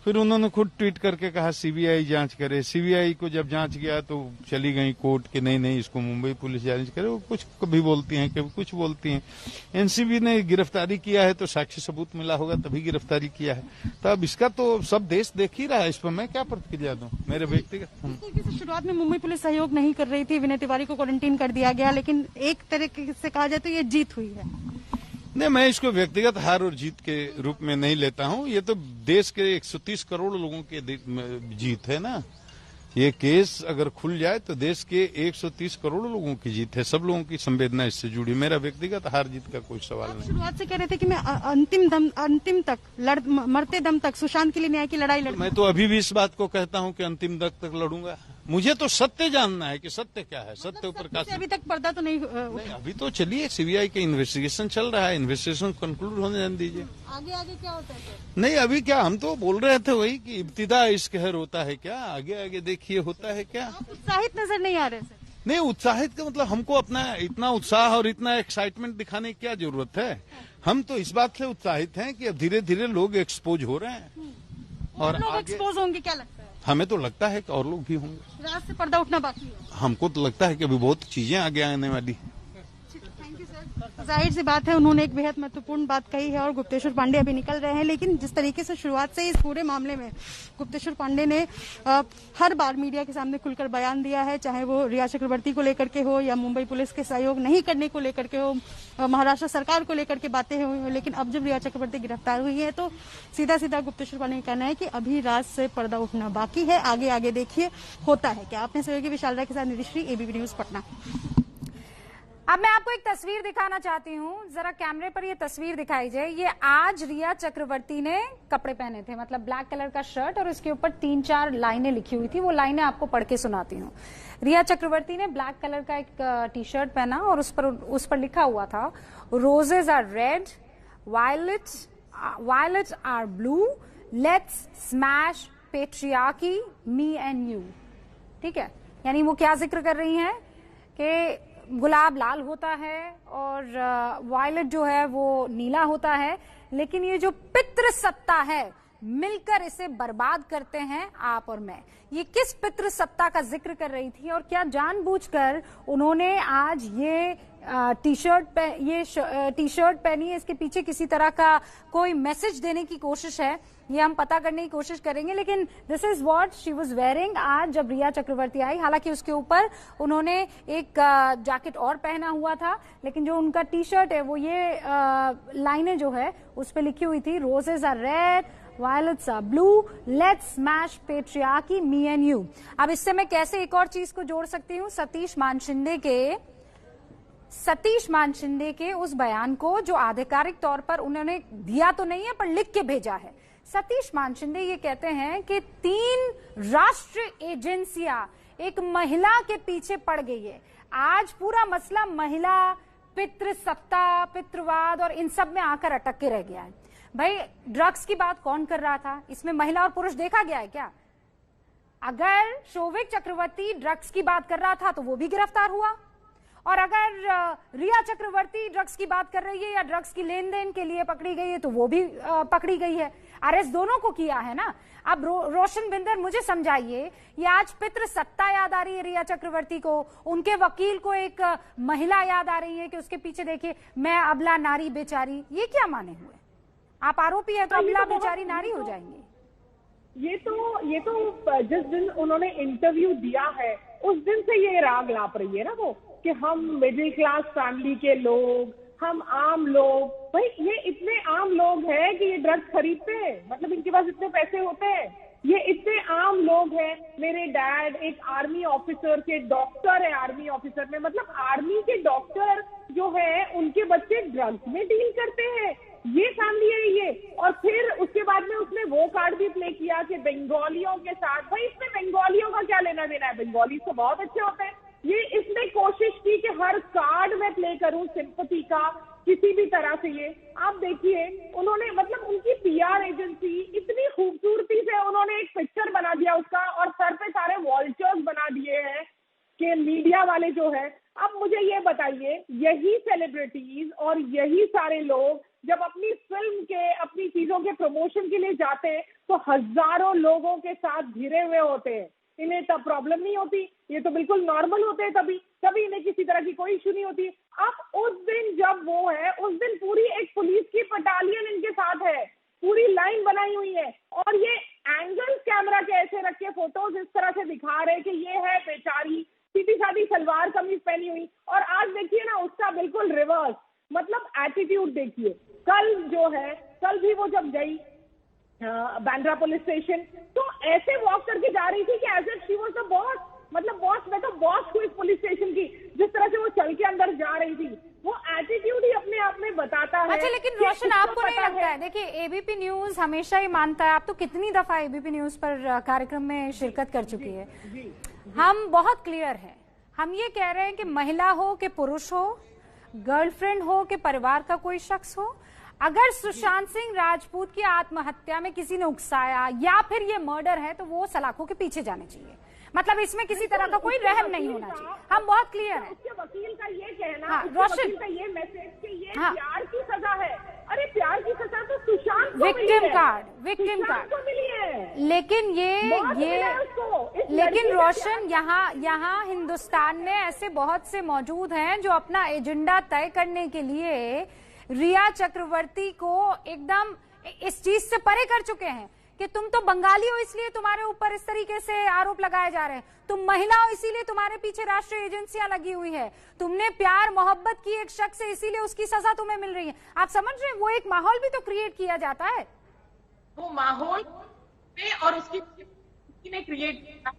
फिर उन्होंने खुद ट्वीट करके कहा सीबीआई जांच करे। सीबीआई को जब जांच गया तो चली गई कोर्ट के नहीं इसको मुंबई पुलिस जांच करे। वो कुछ कभी बोलती हैं कभी कुछ बोलती हैं। एनसीबी ने गिरफ्तारी किया है तो साक्ष्य सबूत मिला होगा तभी गिरफ्तारी किया है। तो अब इसका तो सब देश देख ही रहा है, इस पर मैं क्या प्रतिक्रिया दूं? मेरे व्यक्तिगत शुरुआत में मुंबई पुलिस सहयोग नहीं कर रही थी, विनय तिवारी को क्वारंटीन कर दिया गया, लेकिन एक तरीके से कहा जाए तो ये जीत हुई है। नहीं, मैं इसको व्यक्तिगत हार और जीत के रूप में नहीं लेता हूं। ये तो देश के 130 करोड़ लोगों के जीत है ना। ये केस अगर खुल जाए तो देश के 130 करोड़ लोगों की जीत है। सब लोगों की संवेदना इससे जुड़ी। मेरा व्यक्तिगत हार जीत का कोई सवाल नहीं। शुरुआत से कह रहे थे कि मैं अंतिम तक मरते दम तक सुशांत के लिए न्याय की लड़ाई लड़ूंगा। मैं तो अभी भी इस बात को कहता हूं कि अंतिम तक लड़ूंगा। मुझे तो सत्य जानना है कि सत्य क्या है। सत्य ऊपर का अभी तक पर्दा तो नहीं अभी तो चलिए सीबीआई का इन्वेस्टिगेशन चल रहा है, इन्वेस्टिगेशन कंक्लूड होने दीजिए। आगे क्या होता है? नहीं अभी क्या, हम तो बोल रहे थे वही कि इब्तिदा इश्क कहर होता है क्या, आगे देखिए होता है क्या। आप उत्साहित नजर नहीं आ रहे सर? नहीं, उत्साहित का मतलब हमको अपना इतना उत्साह और इतना एक्साइटमेंट दिखाने की क्या जरूरत है। हम तो इस बात से उत्साहित हैं कि अब धीरे धीरे लोग एक्सपोज हो रहे हैं और लोग एक्सपोज होंगे क्या लगता है? हमें तो लगता है कि और लोग भी होंगे। रात से पर्दा उठना बाकी है। हमको तो लगता है कि अभी बहुत चीजें आगे आने वाली। Thank you sir. जाहिर सी बात है, उन्होंने एक बेहद महत्वपूर्ण बात कही है और गुप्तेश्वर पांडे अभी निकल रहे हैं। लेकिन जिस तरीके से शुरुआत से इस पूरे मामले में गुप्तेश्वर पांडे ने हर बार मीडिया के सामने खुलकर बयान दिया है, चाहे वो रिया चक्रवर्ती को लेकर के हो या मुंबई पुलिस के सहयोग नहीं करने को लेकर के हो, महाराष्ट्र सरकार को लेकर के बातें हुई हो, लेकिन अब जब रिया चक्रवर्ती गिरफ्तार हुई है तो सीधा सीधा गुप्तेश्वर पांडे का कहना है कि अभी राज से पर्दा उठना बाकी है, आगे आगे देखिए होता है क्या। अपने सहयोगी विशाल राय के साथ निधिश्री, एबीपी न्यूज पटना। अब मैं आपको एक तस्वीर दिखाना चाहती हूँ, जरा कैमरे पर ये तस्वीर दिखाई जाए। ये आज रिया चक्रवर्ती ने कपड़े पहने थे, मतलब ब्लैक कलर का शर्ट और उसके ऊपर 3-4 लाइनें लिखी हुई थी। वो लाइनें आपको पढ़ के सुनाती हूँ। रिया चक्रवर्ती ने ब्लैक कलर का एक टी-शर्ट पहना और उस पर लिखा हुआ था, roses are red, violets are blue, let's smash patriarchy, me and you. ठीक है, यानी वो क्या जिक्र कर रही हैं कि गुलाब लाल होता है और वायलेट जो है वो नीला होता है, लेकिन ये जो पितृ सत्ता है मिलकर इसे बर्बाद करते हैं आप और मैं। ये किस पितृ सत्ता का जिक्र कर रही थी और क्या जानबूझकर उन्होंने आज ये टी शर्ट पहनी है? इसके पीछे किसी तरह का कोई मैसेज देने की कोशिश है, ये हम पता करने की कोशिश करेंगे। लेकिन this is what she was wearing आज जब रिया चक्रवर्ती आई। हालांकि उसके ऊपर उन्होंने एक जैकेट और पहना हुआ था, लेकिन जो उनका टी शर्ट है वो ये लाइनें जो है उस पर लिखी हुई थी, roses are red, violets are blue, let's smash patriarchy, me and you. अब इससे मैं कैसे एक और चीज को जोड़ सकती हूँ, सतीश मान शिंदे के उस बयान को जो आधिकारिक तौर पर उन्होंने दिया तो नहीं है पर लिख के भेजा है। सतीश मान शिंदे ये कहते हैं कि 3 राष्ट्रीय एजेंसियां एक महिला के पीछे पड़ गई है। आज पूरा मसला महिला, पितृसत्ता, पितृवाद और इन सब में आकर अटक के रह गया है। भाई ड्रग्स की बात कौन कर रहा था? इसमें महिला और पुरुष देखा गया है क्या? अगर शोविक चक्रवर्ती ड्रग्स की बात कर रहा था तो वो भी गिरफ्तार हुआ, और अगर रिया चक्रवर्ती ड्रग्स की बात कर रही है या ड्रग्स की लेन देन के लिए पकड़ी गई है तो वो भी पकड़ी गई है। अरेस्ट दोनों को किया है ना। अब रोशन बिंदर मुझे समझाइए, ये आज पितृ सत्ता याद आ रही है रिया चक्रवर्ती को, उनके वकील को एक महिला याद आ रही है कि उसके पीछे देखिए मैं अबला नारी बेचारी, ये क्या माने हुए? आप आरोपी है तो अबला बेचारी नारी हो जाएंगे? ये तो जिस दिन उन्होंने इंटरव्यू दिया है उस दिन से ये राग लाप रही है ना वो, कि हम मिडिल क्लास फैमिली के लोग, हम आम लोग। भाई ये इतने आम लोग हैं कि ये ड्रग्स खरीदते हैं, मतलब इनके पास इतने पैसे होते हैं, ये इतने आम लोग हैं। मेरे डैड एक आर्मी ऑफिसर के डॉक्टर है, आर्मी ऑफिसर में, मतलब आर्मी के डॉक्टर जो है उनके बच्चे ड्रग्स में डील करते हैं। ये फैमिली है ये। और फिर उसके बाद में उसने वो कार्ड भी प्ले किया कि बंगालियों के साथ। भाई इसमें बंगालियों का क्या लेना देना है? बंगाली तो बहुत अच्छे होते हैं। ये इसने कोशिश की कि हर कार्ड में प्ले करूं सिंपैथी का किसी भी तरह से। ये आप देखिए उन्होंने, मतलब उनकी पीआर एजेंसी इतनी खूबसूरती से उन्होंने एक पिक्चर बना दिया उसका, और सर पे सारे वॉल्चर्स बना दिए हैं कि मीडिया वाले जो है। अब मुझे ये बताइए, यही सेलिब्रिटीज और यही सारे लोग जब अपनी फिल्म के, अपनी चीजों के प्रमोशन के लिए जाते हैं तो हजारों लोगों के साथ घिरे हुए होते हैं। इन्हें तब प्रॉब्लम नहीं होती, ये तो बिल्कुल नॉर्मल होते हैं, तभी इन्हें किसी तरह की कोई इशू नहीं होती। अब उस दिन जब वो है, उस दिन पूरी एक पुलिस की बटालियन इनके साथ है, पूरी लाइन बनाई हुई है, और ये एंगल कैमरा के ऐसे रख के फोटोज इस तरह से दिखा रहे कि ये है बेचारी सीधी सादी सलवार कमीज पहनी हुई। और आज देखिए ना उसका बिल्कुल रिवर्स, मतलब एटीट्यूड देखिए। कल जो है, कल भी वो जब गई बांद्रा पुलिस स्टेशन तो ऐसे वॉक करके जा रही थी कि as if she was the boss, मतलब बॉस, मैं तो बॉस हूँ इस पुलिस स्टेशन की। जिस तरह से वो चल के अंदर जा रही थी, वो एटीट्यूड ही अपने आप में बताता है। अच्छा, लेकिन रोशन आपको नहीं लगता है? देखिए एबीपी न्यूज हमेशा ही मानता है, आप तो कितनी दफा एबीपी न्यूज पर कार्यक्रम में शिरकत कर चुकी है। हम बहुत क्लियर है, हम ये कह रहे हैं कि महिला हो कि पुरुष हो, गर्लफ्रेंड हो कि परिवार का कोई शख्स हो, अगर सुशांत सिंह राजपूत की आत्महत्या में किसी ने उकसाया या फिर ये मर्डर है तो वो सलाखों के पीछे जाने चाहिए। मतलब इसमें किसी तरह का कोई रहम नहीं होना चाहिए। हम बहुत क्लियर हैं। उसके वकील का ये कहना, हाँ, वकील का ये मैसेज कि ये प्यार की सजा है। अरे प्यार की सजा तो सुशांत को विक्टिम कार्ड को मिली है, लेकिन ये उसको लेकिन रोशन, यहाँ हिंदुस्तान में ऐसे बहुत से मौजूद हैं जो अपना एजेंडा तय करने के लिए रिया चक्रवर्ती को एकदम इस चीज से परे कर चुके हैं कि तुम तो बंगाली हो इसलिए तुम्हारे ऊपर इस तरीके से आरोप लगाए जा रहे हैं, तुम महिला हो इसीलिए तुम्हारे पीछे राष्ट्रीय एजेंसियां लगी हुई है, तुमने प्यार मोहब्बत की एक शख्स से इसीलिए उसकी सजा तुम्हें मिल रही है। आप समझ रहे हैं, वो एक माहौल भी तो क्रिएट किया जाता है। वो माहौल पे और उसकी ने क्रिएट किया।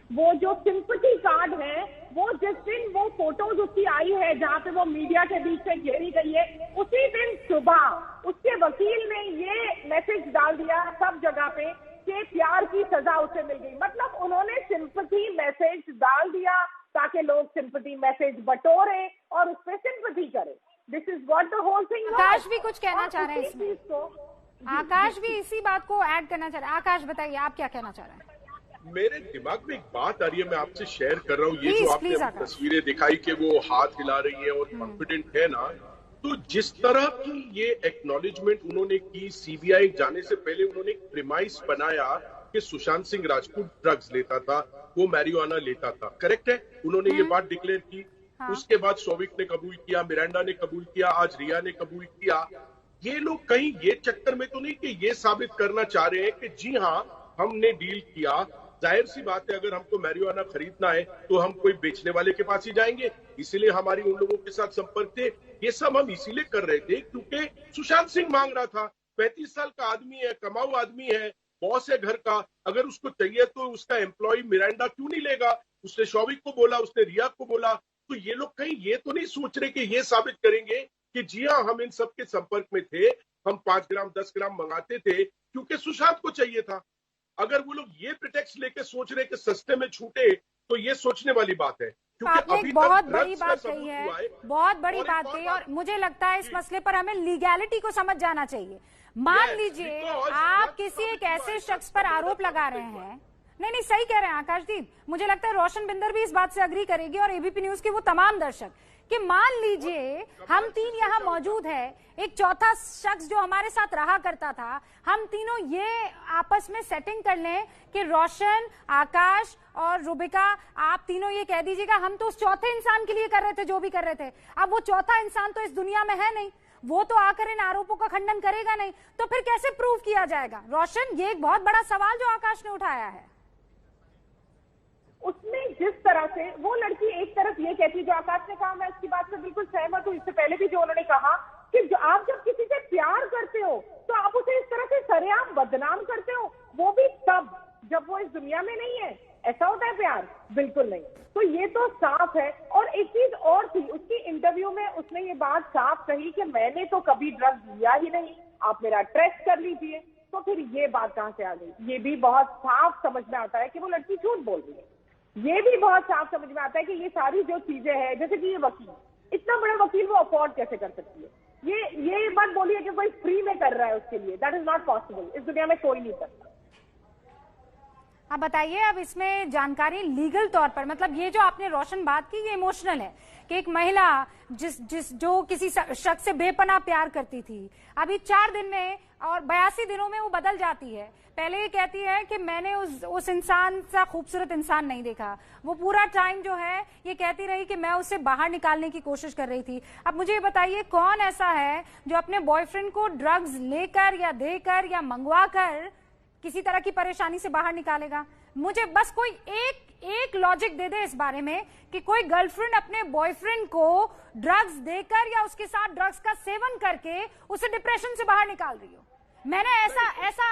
वो जो सिंपैथी कार्ड है, वो जिस दिन वो फोटोज उसकी आई है जहाँ पे वो मीडिया के बीच से घेरी गई है, उसी दिन सुबह उसके वकील ने ये मैसेज डाल दिया सब जगह पे कि प्यार की सजा उसे मिल गई। मतलब उन्होंने सिंपैथी मैसेज डाल दिया ताकि लोग सिंपैथी मैसेज बटोरे और उस पर सिंपैथी करें। This is what the whole thing. Akash भी कुछ कहना चाह रहे हैं इसमें, आकाश भी इसी बात को ऐड करना चाह रहे हैं। आकाश बताइए, आप क्या कहना चाह रहे हैं? मेरे दिमाग में एक बात आ रही है, मैं आपसे शेयर कर रहा हूँ। ये जो आपने तस्वीरें दिखाई कि वो हाथ हिला रही है और कॉन्फिडेंट है ना, तो जिस तरह की ये एक्नॉलेजमेंट उन्होंने की, सीबीआई जाने से पहले उन्होंने एक प्रीमाइस बनाया कि सुशांत सिंह राजपूत ड्रग्स लेता था, वो मैरिजुआना लेता था। करेक्ट है, उन्होंने ये बात डिक्लेयर की। उसके बाद शौविक ने कबूल किया, मिरांडा ने कबूल किया, आज रिया ने कबूल किया। ये लोग कहीं ये चक्कर में तो नहीं कि ये साबित करना चाह रहे हैं कि जी हाँ हमने डील किया। जाहिर सी बात है, अगर हमको मैरिजुआना खरीदना है तो हम कोई बेचने वाले के पास ही जाएंगे, इसीलिए हमारी उन लोगों के साथ संपर्क थे। ये सब हम इसीलिए कर रहे थे क्योंकि सुशांत सिंह मांग रहा था। 35 साल का आदमी है, कमाऊ आदमी है, बॉस है घर का, अगर उसको चाहिए तो उसका एम्प्लॉय मिरांडा क्यों नहीं लेगा? उसने शौविक को बोला, उसने रिया को बोला। तो ये लोग कहीं ये तो नहीं सोच रहे कि ये साबित करेंगे कि जी हाँ हम इन सबके संपर्क में थे, हम 5 ग्राम 10 ग्राम मंगाते थे क्योंकि सुशांत को चाहिए था। अगर वो लोग ये प्रिटेक्स्ट लेके सोच रहे कि सस्ते में छूटे, तो ये सोचने वाली बात है। आपने एक बहुत बड़ी बात कही है, बहुत बड़ी बात कही, और मुझे लगता है इस मसले पर हमें लीगैलिटी को समझ जाना चाहिए। मान लीजिए आप किसी एक ऐसे शख्स पर आरोप लगा रहे हैं, नहीं सही कह रहे हैं आकाशदीप, मुझे लगता है रोशन बिंदर भी इस बात से अग्री करेगी और एबीपी न्यूज के वो तमाम दर्शक, कि मान लीजिए हम तीन यहाँ मौजूद है, एक चौथा शख्स जो हमारे साथ रहा करता था, हम तीनों ये आपस में सेटिंग कर लें कि रोशन, आकाश और रुबिका, आप तीनों ये कह दीजिएगा हम तो उस चौथे इंसान के लिए कर रहे थे जो भी कर रहे थे। अब वो चौथा इंसान तो इस दुनिया में है नहीं, वो तो आकर इन आरोपों का खंडन करेगा नहीं, तो फिर कैसे प्रूव किया जाएगा? रोशन, ये एक बहुत बड़ा सवाल जो आकाश ने उठाया है। उसमें जिस तरह से वो लड़की एक तरफ ये कहती है, जो आकाश ने कहा, मैं उसकी बात से बिल्कुल सहमत हूँ। इससे पहले भी जो उन्होंने कहा कि आप जब किसी से प्यार करते हो तो आप उसे इस तरह से सरेआम बदनाम करते हो, वो भी तब जब वो इस दुनिया में नहीं है। ऐसा होता है प्यार? बिल्कुल नहीं। तो ये तो साफ है। और एक चीज और थी, उसकी इंटरव्यू में उसने ये बात साफ कही कि मैंने तो कभी ड्रग्स लिया ही नहीं, आप मेरा टेस्ट कर लीजिए। तो फिर ये बात कहां से आ गई? ये भी बहुत साफ समझ में आता है कि वो लड़की झूठ बोल रही है। ये भी बहुत साफ समझ में आता है कि ये सारी जो चीजें हैं, जैसे कि ये वकील, इतना बड़ा वकील वो अफोर्ड कैसे कर सकती है? ये बात बोली है कि कोई फ्री में कर रहा है उसके लिए, दैट इज नॉट पॉसिबल। इस दुनिया में कोई नहीं करता। अब बताइए, अब इसमें जानकारी लीगल तौर पर, मतलब ये जो आपने रोशन बात की, ये इमोशनल है कि एक महिला जो किसी शख्स से बेपनाह प्यार करती थी, अभी 4 दिन में और 82 दिनों में वो बदल जाती है। पहले ये कहती है कि मैंने उस इंसान सा खूबसूरत इंसान नहीं देखा, वो पूरा टाइम जो है ये कहती रही कि मैं उसे बाहर निकालने की कोशिश कर रही थी। अब मुझे ये बताइए, कौन ऐसा है जो अपने बॉयफ्रेंड को ड्रग्स लेकर या देकर या मंगवा कर किसी तरह की परेशानी से बाहर निकालेगा? मुझे बस कोई एक लॉजिक दे दे इस बारे में कि कोई गर्लफ्रेंड अपने बॉयफ्रेंड को ड्रग्स देकर या उसके साथ ड्रग्स का सेवन करके उसे डिप्रेशन से बाहर निकाल रही हो। मैंने ऐसा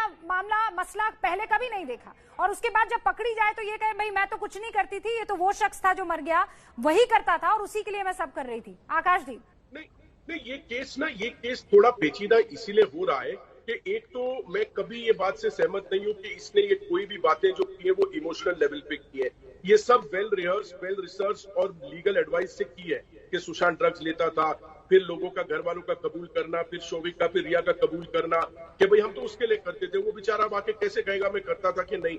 मसला पहले कभी नहीं देखा। और उसके बाद जब पकड़ी जाए तो ये कहे भाई मैं तो कुछ नहीं करती थी, ये तो वो शख्स था जो मर गया, वही करता था और उसी के लिए मैं सब कर रही थी। आकाशदीप, नहीं ये केस थोड़ा पेचीदा इसीलिए हो रहा है कि एक तो मैं कभी ये बात से सहमत नहीं हूं कि इसने ये कोई भी बातें जो की है वो इमोशनल लेवल पे की है। ये सब वेल रिहर्स, वेल रिसर्च और लीगल एडवाइस से की है कि सुशांत ड्रग्स लेता था, फिर लोगों का, घर वालों का कबूल करना, फिर शौविक का, फिर रिया का कबूल करना कि भाई हम तो उसके लिए करते थे, वो बेचारा आके कैसे कहेगा मैं करता था कि नहीं।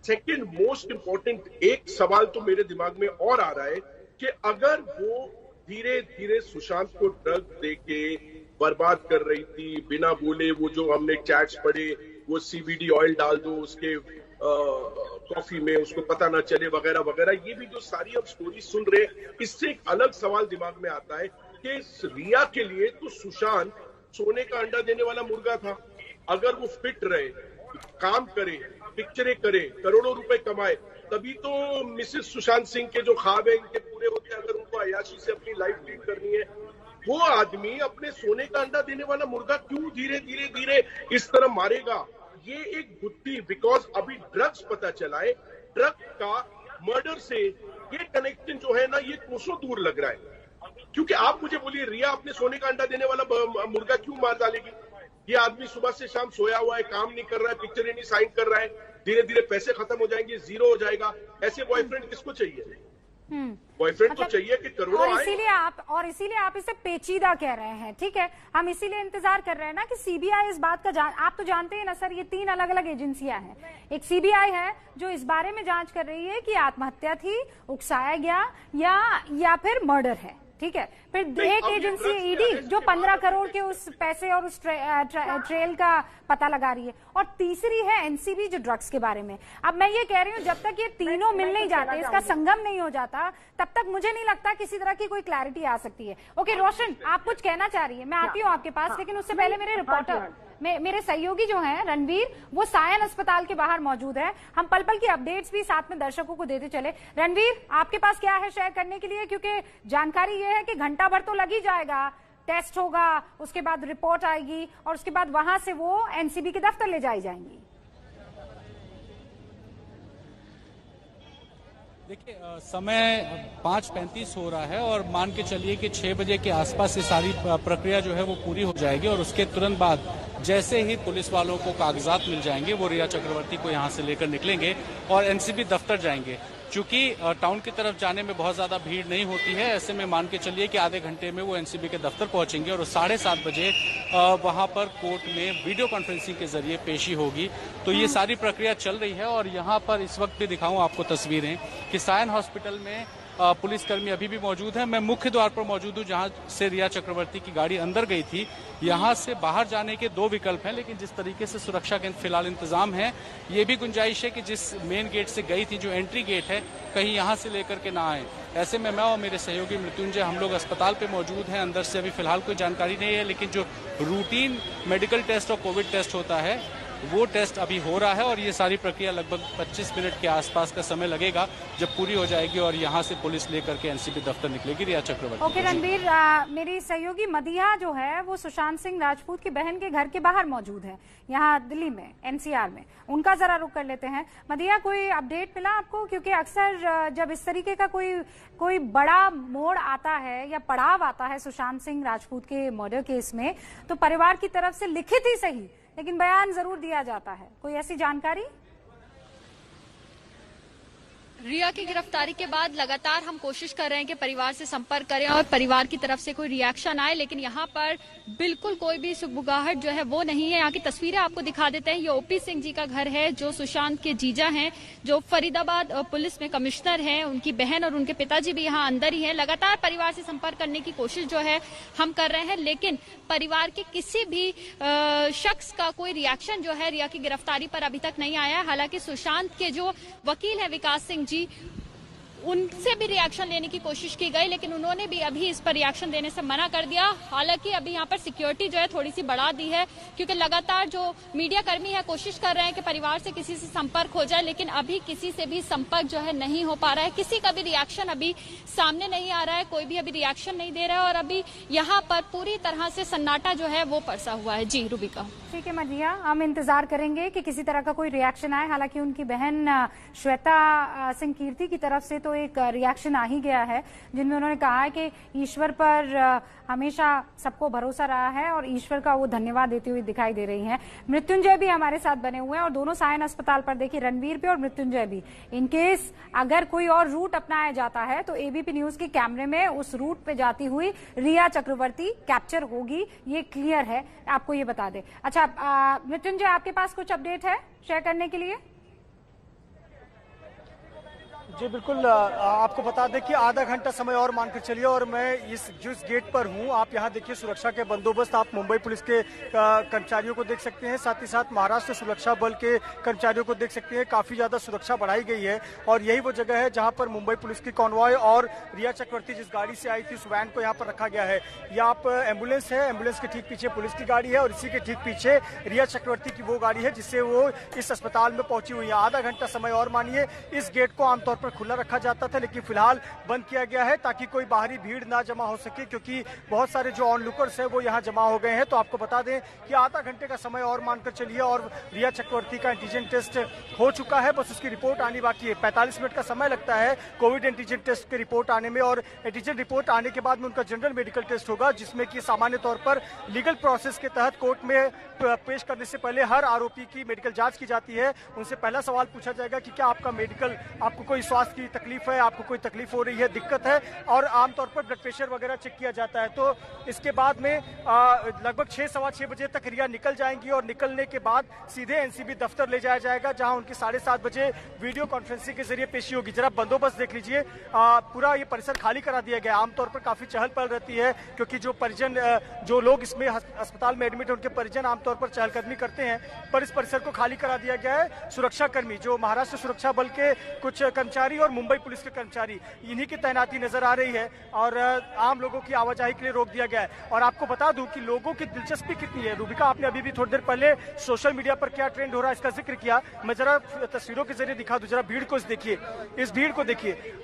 सेकंड मोस्ट इंपॉर्टेंट एक सवाल तो मेरे दिमाग में और आ रहा है कि अगर वो धीरे धीरे सुशांत को ड्रग्स देके बर्बाद कर रही थी बिना बोले, वो जो हमने चैट्स पढ़े, वो सीबीडी ऑयल डाल दो उसके कॉफी में, उसको पता ना चले वगैरह वगैरह। ये भी जो सारी हम स्टोरी सुन रहे, इससे एक अलग सवाल दिमाग में आता है कि रिया के लिए तो सुशांत सोने का अंडा देने वाला मुर्गा था। अगर वो फिट रहे, काम करे, पिक्चरें करे, करोड़ों रुपए कमाए, तभी तो मिसेस सुशांत सिंह के जो ख्वाब है इनके पूरे होते हैं। अगर उनको अय्याशी से अपनी लाइफ लीड करनी है, वो आदमी अपने सोने का अंडा देने वाला मुर्गा क्यों धीरे धीरे धीरे इस तरह मारेगा? ये एक बुद्धि, बिकॉज अभी ड्रग्स पता चला है, ड्रग का मर्डर से ये कनेक्शन जो है ना, ये कोसों दूर लग रहा है। क्योंकि आप मुझे बोलिए, रिया अपने सोने का अंडा देने वाला मुर्गा क्यों मार डालेगी? ये आदमी सुबह से शाम सोया हुआ है, काम नहीं कर रहा है, पिक्चर नहीं साइन कर रहा है, धीरे धीरे पैसे खत्म हो जाएंगे, जीरो हो जाएगा। ऐसे बॉयफ्रेंड किसको चाहिए? बॉयफ्रेंड तो चाहिए कि करोड़ों और इसीलिए आप इसे पेचीदा कह रहे हैं। ठीक है, हम इसीलिए इंतजार कर रहे हैं ना कि सीबीआई इस बात का आप तो जानते हैं ना सर, ये 3 अलग अलग एजेंसियां हैं। एक सीबीआई है जो इस बारे में जांच कर रही है कि आत्महत्या थी, उकसाया गया या फिर मर्डर है। ठीक है, फिर एक एजेंसी ईडी जो 15 करोड़ के उस पैसे और उस ट्रेल का पता लगा रही है, और तीसरी है एनसीबी जो ड्रग्स के बारे में। अब मैं ये कह रही हूँ, जब तक ये तीनों मिल नहीं जाते, इसका संगम नहीं हो जाता, तब तक मुझे नहीं लगता किसी तरह की कोई क्लैरिटी आ सकती है। ओके रोशन, आप कुछ कहना चाह रही है, मैं आती हूँ आपके पास, लेकिन उससे पहले मेरे रिपोर्टर मेरे सहयोगी जो हैं रणवीर, वो सायन अस्पताल के बाहर मौजूद है। हम पल पल की अपडेट्स भी साथ में दर्शकों को देते चले। रणवीर, आपके पास क्या है शेयर करने के लिए? क्योंकि जानकारी ये है कि घंटा भर तो लग ही जाएगा, टेस्ट होगा, उसके बाद रिपोर्ट आएगी और उसके बाद वहां से वो एनसीबी के दफ्तर ले जाई जाएंगी। देखिए, समय 5:35 हो रहा है और मान के चलिए कि 6 बजे के आसपास ये सारी प्रक्रिया जो है वो पूरी हो जाएगी और उसके तुरंत बाद जैसे ही पुलिस वालों को कागजात मिल जाएंगे, वो रिया चक्रवर्ती को यहाँ से लेकर निकलेंगे और एनसीबी दफ्तर जाएंगे। चूंकि टाउन की तरफ जाने में बहुत ज्यादा भीड़ नहीं होती है, ऐसे में मान के चलिए कि आधे घंटे में वो एनसीबी के दफ्तर पहुंचेंगे और 7:30 बजे वहां पर कोर्ट में वीडियो कॉन्फ्रेंसिंग के जरिए पेशी होगी। तो ये सारी प्रक्रिया चल रही है और यहाँ पर इस वक्त भी दिखाऊं आपको तस्वीरें कि सायन हॉस्पिटल में पुलिसकर्मी अभी भी मौजूद हैं। मैं मुख्य द्वार पर मौजूद हूँ जहां से रिया चक्रवर्ती की गाड़ी अंदर गई थी। यहां से बाहर जाने के 2 विकल्प हैं, लेकिन जिस तरीके से सुरक्षा के फिलहाल इंतजाम है, ये भी गुंजाइश है कि जिस मेन गेट से गई थी, जो एंट्री गेट है, कहीं यहां से लेकर के ना आए। ऐसे में मैं और मेरे सहयोगी मृत्युंजय, हम लोग अस्पताल पे मौजूद हैं। अंदर से अभी फिलहाल कोई जानकारी नहीं है, लेकिन जो रूटीन मेडिकल टेस्ट और कोविड टेस्ट होता है, वो टेस्ट अभी हो रहा है और ये सारी प्रक्रिया लगभग 25 मिनट के आसपास का समय लगेगा, जब पूरी हो जाएगी और यहाँ से पुलिस लेकर के एनसीबी दफ्तर निकलेगी रिया चक्रवर्ती। ओके रणवीर, मेरी सहयोगी मदिहा जो है वो सुशांत सिंह राजपूत की बहन के घर के बाहर मौजूद है, यहाँ दिल्ली में, एनसीआर में। उनका जरा रुख कर लेते हैं। मदिहा, कोई अपडेट मिला आपको? क्योंकि अक्सर जब इस तरीके का कोई बड़ा मोड़ आता है या पड़ाव आता है सुशांत सिंह राजपूत के मर्डर केस में, तो परिवार की तरफ से लिखित ही सही लेकिन बयान जरूर दिया जाता है। कोई ऐसी जानकारी? रिया की गिरफ्तारी के बाद लगातार हम कोशिश कर रहे हैं कि परिवार से संपर्क करें और परिवार की तरफ से कोई रिएक्शन आए, लेकिन यहाँ पर बिल्कुल कोई भी सुगबुगाहट जो है वो नहीं है। यहाँ की तस्वीरें आपको दिखा देते हैं। ये ओपी सिंह जी का घर है, जो सुशांत के जीजा हैं, जो फरीदाबाद पुलिस में कमिश्नर हैं। उनकी बहन और उनके पिताजी भी यहाँ अंदर ही है। लगातार परिवार से संपर्क करने की कोशिश जो है हम कर रहे हैं, लेकिन परिवार के किसी भी शख्स का कोई रिएक्शन जो है रिया की गिरफ्तारी पर अभी तक नहीं आया है। हालांकि सुशांत के जो वकील है विकास सिंह जी, उनसे भी रिएक्शन लेने की कोशिश की गई, लेकिन उन्होंने भी अभी इस पर रिएक्शन देने से मना कर दिया। हालांकि अभी यहाँ पर सिक्योरिटी जो है थोड़ी सी बढ़ा दी है, क्योंकि लगातार जो मीडिया कर्मी है कोशिश कर रहे हैं कि परिवार से किसी से संपर्क हो जाए, लेकिन अभी किसी से भी संपर्क जो है नहीं हो पा रहा है। किसी का भी रिएक्शन अभी सामने नहीं आ रहा है, कोई भी अभी रिएक्शन नहीं दे रहा है और अभी यहाँ पर पूरी तरह से सन्नाटा जो है वो परसा हुआ है। जी रूबिका। ठीक है मदिहा, हम इंतजार करेंगे कि किसी तरह का कोई रिएक्शन आए। हालांकि उनकी बहन श्वेता सिंह कीर्ति की तरफ से तो एक रिएक्शन आ ही गया है, जिनमें उन्होंने कहा है कि ईश्वर पर हमेशा सबको भरोसा रहा है और ईश्वर का वो धन्यवाद देती हुई दिखाई दे रही हैं। मृत्युंजय भी हमारे साथ बने हुए हैं और दोनों सायन अस्पताल पर, देखिए रणवीर भी और मृत्युंजय भी, इनकेस अगर कोई और रूट अपनाया जाता है तो एबीपी न्यूज के कैमरे में उस रूट पे जाती हुई रिया चक्रवर्ती कैप्चर होगी, ये क्लियर है, आपको ये बता दे। अच्छा मृत्युंजय, आपके पास कुछ अपडेट है शेयर करने के लिए? जी बिल्कुल, आपको बता दें कि आधा घंटा समय और मानकर चलिए और मैं जिस गेट पर हूं, आप यहां देखिए सुरक्षा के बंदोबस्त आप मुंबई पुलिस के कर्मचारियों को देख सकते हैं, साथ ही साथ महाराष्ट्र सुरक्षा बल के कर्मचारियों को देख सकते हैं। काफी ज्यादा सुरक्षा बढ़ाई गई है और यही वो जगह है जहां पर मुंबई पुलिस की कॉन्वॉय और रिया चक्रवर्ती जिस गाड़ी से आई थी उस वैन को यहाँ पर रखा गया है। ये आप एम्बुलेंस है, एम्बुलेंस के ठीक पीछे पुलिस की गाड़ी है और इसी के ठीक पीछे रिया चक्रवर्ती की वो गाड़ी है जिससे वो इस अस्पताल में पहुंची हुई है। आधा घंटा समय और मानिए। इस गेट को आमतौर पर खुला रखा जाता था लेकिन फिलहाल बंद किया गया है ताकि कोई बाहरी भीड़ ना जमा हो सके, क्योंकि बहुत सारे जो ऑनलुकर्स हैं वो यहाँ जमा हो गए हैं। तो आपको बता दें कि आधा घंटे का समय और मानकर चलिए और रिया चक्रवर्ती का एंटीजन टेस्ट हो चुका है, बस उसकी रिपोर्ट आनी बाकी है। 45 मिनट का समय लगता है कोविड एंटीजन टेस्ट की रिपोर्ट आने में और एंटीजन रिपोर्ट आने के बाद में उनका जनरल मेडिकल टेस्ट होगा, जिसमें कि सामान्य तौर पर लीगल प्रोसेस के तहत कोर्ट में पेश करने से पहले हर आरोपी की मेडिकल जांच की जाती है। उनसे पहला सवाल पूछा जाएगा कि क्या आपका मेडिकल, आपको कोई स्वास्थ्य की तकलीफ है, आपको कोई तकलीफ हो रही है, दिक्कत है, और आमतौर पर ब्लड प्रेशर वगैरह चेक किया जाता है। तो इसके बाद में लगभग 6-6:15 बजे तक रिया निकल जाएंगी और निकलने के बाद सीधे एनसीबी दफ्तर ले जाया जाएगा, जहां उनकी 7:30 बजे वीडियो कॉन्फ्रेंसिंग के जरिए पेशी होगी। जरा बंदोबस्त देख लीजिए, पूरा ये परिसर खाली करा दिया गया। आमतौर पर काफी चहल पहल रहती है क्योंकि जो परिजन, जो लोग इसमें अस्पताल में एडमिट है उनके परिजन आमतौर पर चहलकदमी करते हैं, पर इस परिसर को खाली करा दिया गया है। सुरक्षा कर्मी, जो महाराष्ट्र सुरक्षा बल के कुछ कर्मचारी और मुंबई पुलिस के कर्मचारी, इन्हीं की तैनाती नजर आ रही है और आम लोगों की आवाजाही के लिए रोक दिया गया है। और आपको बता दूं कि लोगों की दिलचस्पी कितनी है। रूबिका, आपने अभी भी थोड़ी देर पहले सोशल मीडिया पर क्या ट्रेंड हो रहा है इसका जिक्र किया, मैं जरा तस्वीरों के जरिए दिखा दूं। जरा भीड़ को देखिए, इस भीड़ को देखिए।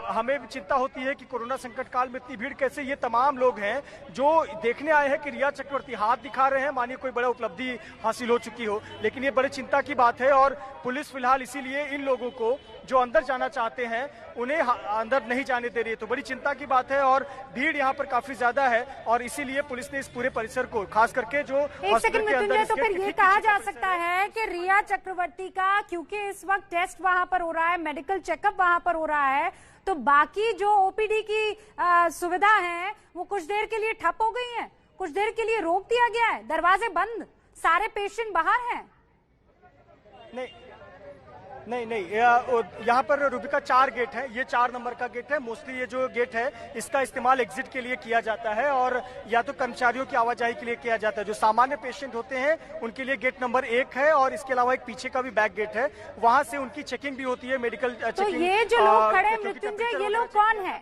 हमें चिंता होती है कि कोरोना संकट काल में इतनी भीड़ कैसे। ये तमाम लोग हैं जो देखने आए हैं कि रिया चक्रवर्ती हाथ दिखा रहे हैं, मानिए कोई बड़ा उपलब्धि हासिल हो चुकी हो, लेकिन ये बड़ी चिंता की बात है। और पुलिस फिलहाल इसीलिए इन लोगों को जो अंदर जाना चाहते हैं उन्हें अंदर नहीं जाने दे रही है। तो बड़ी चिंता की बात है और भीड़ यहाँ पर काफी ज्यादा है और इसीलिए पुलिस ने इस पूरे परिसर को, खास करके जो एक सेकंड में तो फिर ये कहा जा सकता है कि रिया चक्रवर्ती का, क्योंकि इस वक्त टेस्ट वहां पर हो रहा है, मेडिकल चेकअप वहां पर हो रहा है, तो बाकी जो ओपीडी की सुविधा है वो कुछ देर के लिए ठप हो गई है, कुछ देर के लिए रोक दिया गया है, दरवाजे बंद, सारे पेशेंट बाहर हैं। नहीं, यहाँ पर रूबिका 4 गेट है, ये 4 नंबर का गेट है। मोस्टली ये जो गेट है इसका इस्तेमाल एग्जिट के लिए किया जाता है और या तो कर्मचारियों की आवाजाही के लिए किया जाता है। जो सामान्य पेशेंट होते हैं उनके लिए गेट नंबर 1 है और इसके अलावा एक पीछे का भी बैक गेट है, वहां से उनकी चेकिंग भी होती है, मेडिकल चेकिंग। तो ये जो लोग खड़े हैं मृत्युंजय, ये लोग कौन है?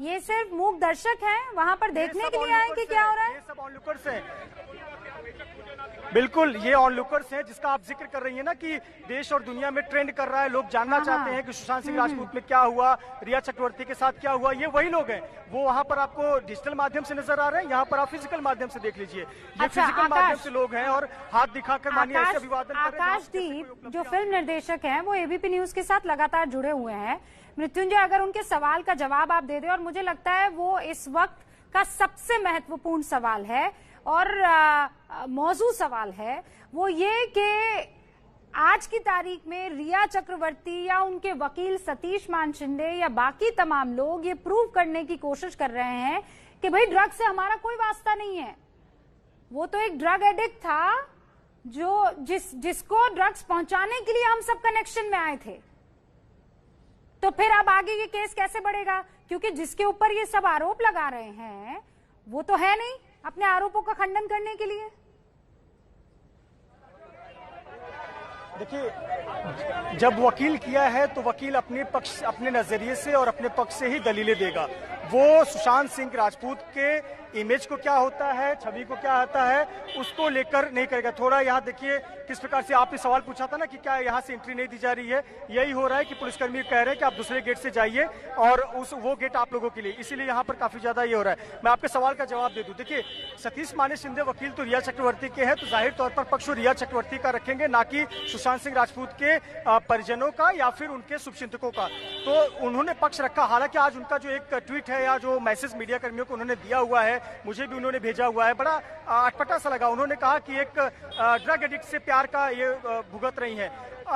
ये सिर्फ मूक दर्शक हैं, वहां पर देखने के लिए आए कि क्या हो रहा है? ये सब ऑनलुकर्स हैं, बिल्कुल ये ऑनलुकर्स हैं जिसका आप जिक्र कर रही हैं ना कि देश और दुनिया में ट्रेंड कर रहा है, लोग जानना चाहते हैं कि सुशांत सिंह राजपूत में क्या हुआ, रिया चक्रवर्ती के साथ क्या हुआ। ये वही लोग हैं, वो वहां पर आपको डिजिटल माध्यम से नजर आ रहे हैं, यहाँ पर आप फिजिकल माध्यम से देख लीजिए। ये फिजिकल माध्यम से लोग हैं और हाथ दिखाकर मानिए ऐसे अभिवादन कर रहे हैं। आकाशदीप जो फिल्म निर्देशक हैं वो एबीपी न्यूज के साथ लगातार जुड़े हुए हैं। मृत्युंजय, अगर उनके सवाल का जवाब आप दे दें, और मुझे लगता है वो इस वक्त का सबसे महत्वपूर्ण सवाल है और मौजू सवाल है, वो ये कि आज की तारीख में रिया चक्रवर्ती या उनके वकील सतीश मान शिंदे या बाकी तमाम लोग ये प्रूव करने की कोशिश कर रहे हैं कि भाई ड्रग से हमारा कोई वास्ता नहीं है, वो तो एक ड्रग एडिक्ट था जो जिसको ड्रग्स पहुंचाने के लिए हम सब कनेक्शन में आए थे। तो फिर अब आगे ये केस कैसे बढ़ेगा? क्योंकि जिसके ऊपर ये सब आरोप लगा रहे हैं वो तो है नहीं अपने आरोपों का खंडन करने के लिए। देखिए, जब वकील किया है तो वकील अपने पक्ष, अपने नजरिए से और अपने पक्ष से ही दलीलें देगा। वो सुशांत सिंह राजपूत के इमेज को क्या होता है, छवि को क्या आता है, उसको लेकर नहीं करेगा। थोड़ा यहाँ देखिए किस प्रकार से आपने सवाल पूछा था ना कि क्या यहाँ से एंट्री नहीं दी जा रही है, यही हो रहा है कि पुलिसकर्मी कह रहे हैं कि आप दूसरे गेट से जाइए और वो गेट आप लोगों के लिए, इसीलिए यहाँ पर काफी ज्यादा ये हो रहा है। मैं आपके सवाल का जवाब दे दूं। देखिए, सतीश माने शिंदे वकील तो रिया चक्रवर्ती के हैं, तो जाहिर तौर पर पक्ष रिया चक्रवर्ती का रखेंगे, ना कि सुशांत सिंह राजपूत के परिजनों का या फिर उनके शुभचिंतकों का। तो उन्होंने पक्ष रखा। हालांकि आज उनका जो एक ट्वीट है या जो मैसेज मीडिया कर्मियों को उन्होंने दिया हुआ है, मुझे भी उन्होंने भेजा हुआ है, बड़ा अटपटा सा लगा। उन्होंने कहा कि एक ड्रग एडिक्ट से प्यार का ये भुगत रही है।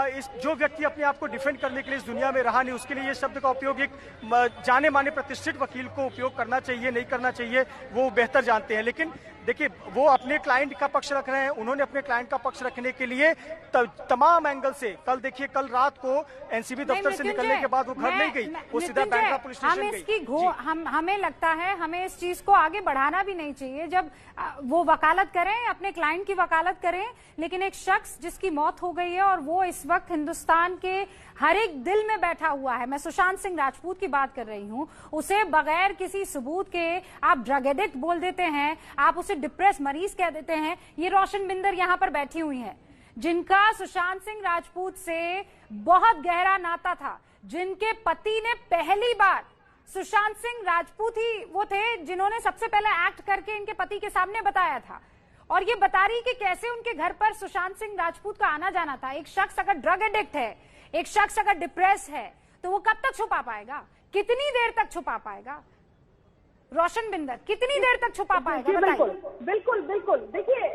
इस जो व्यक्ति अपने आप को डिफेंड करने के लिए इस दुनिया में रहा नहीं, उसके लिए ये शब्द का उपयोग एक जाने माने प्रतिष्ठित वकील को उपयोग करना चाहिए नहीं करना चाहिए वो बेहतर जानते हैं। लेकिन देखिए वो अपने क्लाइंट का पक्ष रख रहे हैं, उन्होंने अपने क्लाइंट का पक्ष रखने के लिए तमाम एंगल से कल देखिए, कल रात को एनसीबी दफ्तर से निकलने के बाद वो घर नहीं गई, वो सीधा बैंड्रा पुलिस स्टेशन गई। हमें लगता है हमें इस चीज को आगे बढ़ाना भी नहीं चाहिए। जब वो वकालत करें, अपने क्लाइंट की वकालत करें, लेकिन एक शख्स जिसकी मौत हो गई है और वो इस वक्त हिंदुस्तान के हर एक दिल में बैठा हुआ है, मैं सुशांत सिंह राजपूत की बात कर रही हूं, उसे बगैर किसी सबूत के आप ड्रग एडिक्ट बोल देते हैं, आप उसे डिप्रेस मरीज कह देते हैं। ये रोशन बिंदर यहां पर बैठी हुई है, जिनका सुशांत सिंह राजपूत से बहुत गहरा नाता था, जिनके पति ने पहली बार, सुशांत सिंह राजपूत ही वो थे जिन्होंने सबसे पहले एक्ट करके इनके पति के सामने बताया था। और ये बता रही कि कैसे उनके घर पर सुशांत सिंह राजपूत का आना जाना था। एक शख्स अगर ड्रग एडिक्ट है, एक शख्स अगर डिप्रेस है, तो वो कब तक छुपा पाएगा? कितनी देर तक छुपा पाएगा? रोशन बिंदर, कितनी देर तक छुपा पाएगा? बिल्कुल बिल्कुल बिल्कुल। देखिए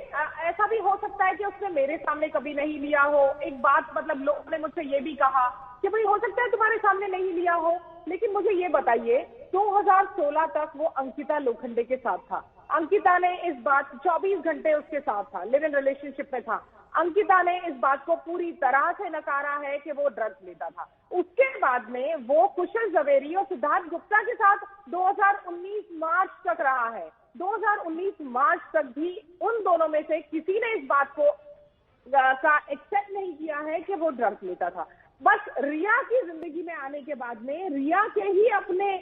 ऐसा भी हो सकता है कि उसने मेरे सामने कभी नहीं लिया हो। एक बात मतलब लोगों ने मुझसे ये भी कहा कि भाई हो सकता है तुम्हारे सामने नहीं लिया हो, लेकिन मुझे ये बताइए 2016 तक वो अंकिता लोखंडे के साथ था। अंकिता ने इस बात 24 घंटे उसके साथ था, लिव इन रिलेशनशिप में था। अंकिता ने इस बात को पूरी तरह से नकारा है कि वो ड्रग्स लेता था। उसके बाद में वो कुशल जवेरी और सिद्धार्थ गुप्ता के साथ 2019 मार्च तक रहा है। 2019 मार्च तक भी उन दोनों में से किसी ने इस बात को का एक्सेप्ट नहीं किया है कि वो ड्रग्स लेता था। बस रिया की जिंदगी में आने के बाद में रिया के ही अपने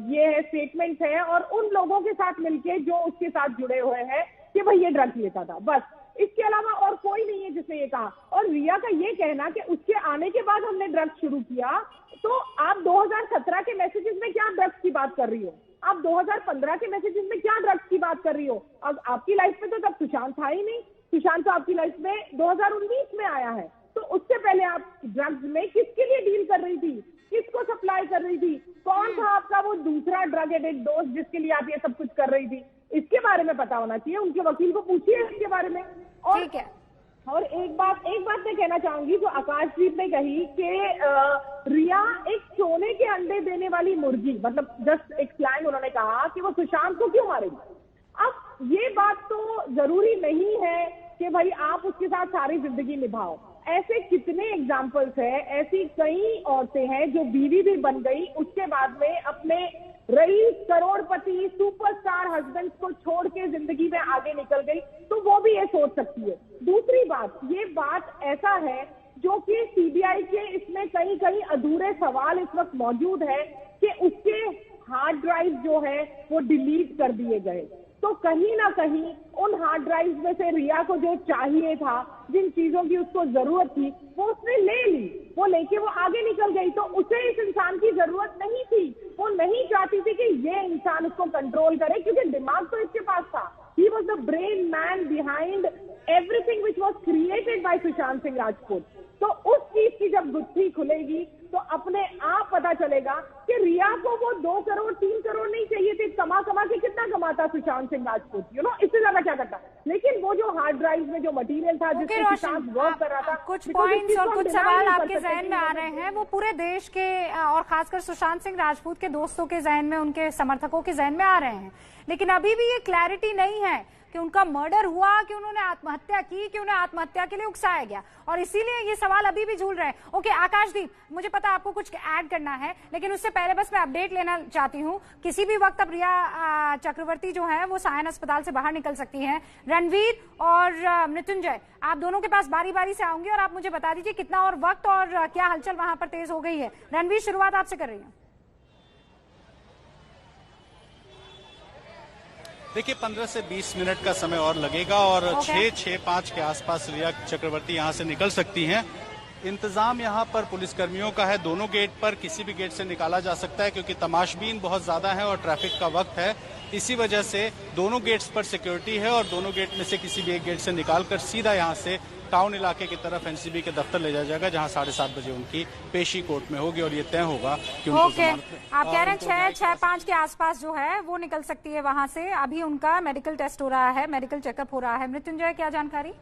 ये स्टेटमेंट्स हैं और उन लोगों के साथ मिलके जो उसके साथ जुड़े हुए हैं कि भाई ये ड्रग्स लेता था, बस इसके अलावा और कोई नहीं है जिसने ये कहा। और रिया का ये कहना कि उसके आने के बाद हमने ड्रग्स शुरू किया, तो आप 2017 के मैसेजेस में क्या ड्रग्स की बात कर रही हो? आप 2015 के मैसेजेस में क्या ड्रग्स की बात कर रही हो? अब आपकी लाइफ में तो तब सुशांत था ही नहीं। सुशांत तो आपकी लाइफ में 2019 में आया है। तो उससे पहले आप ड्रग्स में किसके लिए डील कर रही थी? किसको सप्लाई कर रही थी? कौन था आपका वो दूसरा ड्रग एडिक्ट दोस्त जिसके लिए आप ये सब कुछ कर रही थी? इसके बारे में पता होना चाहिए। उनके वकील को पूछिए इसके बारे में। और ठीक है। और एक बात मैं कहना चाहूंगी जो आकाशदीप ने कही कि रिया एक सोने के अंडे देने वाली मुर्गी, मतलब जस्ट एक स्लैंग उन्होंने कहा कि वो सुशांत को क्यों मारेगी। अब ये बात तो जरूरी नहीं है कि भाई आप उसके साथ सारी जिंदगी निभाओ। ऐसे कितने एग्जाम्पल्स हैं, ऐसी कई औरतें हैं जो बीवी भी बन गई, उसके बाद में अपने रईस, करोड़पति, सुपरस्टार हस्बैंड को छोड़ के जिंदगी में आगे निकल गई, तो वो भी ये सोच सकती है। दूसरी बात, ये बात ऐसा है जो कि सीबीआई के इसमें कई अधूरे सवाल इस वक्त मौजूद है कि उसके हार्ड ड्राइव जो है वो डिलीट कर दिए गए। तो कहीं ना कहीं उन हार्ड ड्राइव में से रिया को जो चाहिए था, जिन चीजों की उसको जरूरत थी, वो उसने ले ली, वो लेके वो आगे निकल गई। तो उसे इस इंसान की जरूरत नहीं थी। वो नहीं चाहती थी कि ये इंसान उसको कंट्रोल करे, क्योंकि दिमाग तो इसके पास था। He was the brain man behind everything which was created by Sushant Singh Rajput. तो उस चीज की जब गुत्थी खुलेगी तो अपने आप पता चलेगा कि रिया को वो 2 करोड़ 3 करोड़ नहीं चाहिए थे। कमा के कितना कमाता सुशांत सिंह राजपूत, इससे ज्यादा क्या करता। लेकिन वो जो हार्ड ड्राइव में जो मटेरियल था जिससे सुशांत वर्क कर रहा था, कुछ पॉइंट्स और कुछ सवाल आपके जहन में आ रहे हैं, वो पूरे देश के और खासकर सुशांत सिंह राजपूत के दोस्तों के जहन में, उनके समर्थकों के जहन में आ रहे हैं। लेकिन अभी भी ये क्लैरिटी नहीं है कि उनका मर्डर हुआ, कि उन्होंने आत्महत्या की, कि उन्हें आत्महत्या के लिए उकसाया गया, और इसीलिए ये सवाल अभी भी झूल रहे हैं। ओके आकाशदीप, मुझे पता आपको कुछ ऐड करना है, लेकिन उससे पहले बस मैं अपडेट लेना चाहती हूँ। किसी भी वक्त अब रिया चक्रवर्ती जो है वो सायन अस्पताल से बाहर निकल सकती हैं। रणवीर और मृत्युंजय, आप दोनों के पास बारी बारी से आऊंगी और आप मुझे बता दीजिए कितना और वक्त और क्या हलचल वहां पर तेज हो गई है। रणवीर, शुरुआत आपसे कर रही हूँ। देखिए 15 से 20 मिनट का समय और लगेगा और 6-5 के आसपास रिया चक्रवर्ती यहां से निकल सकती हैं। इंतजाम यहां पर पुलिसकर्मियों का है, दोनों गेट पर किसी भी गेट से निकाला जा सकता है क्योंकि तमाशबीन बहुत ज्यादा है और ट्रैफिक का वक्त है। इसी वजह से दोनों गेट्स पर सिक्योरिटी है और दोनों गेट में से किसी भी एक गेट से निकालकर सीधा यहां से टाउन इलाके की तरफ एनसीबी के दफ्तर ले जाया जाएगा, जहां 7:30 बजे उनकी पेशी कोर्ट में होगी और ये तय होगा कि उनको आप कह रहे हैं 6-5 के आसपास जो है वो निकल सकती है वहां से। अभी उनका मेडिकल टेस्ट हो रहा है, मेडिकल चेकअप हो रहा है। मृत्युंजय, क्या जानकारी?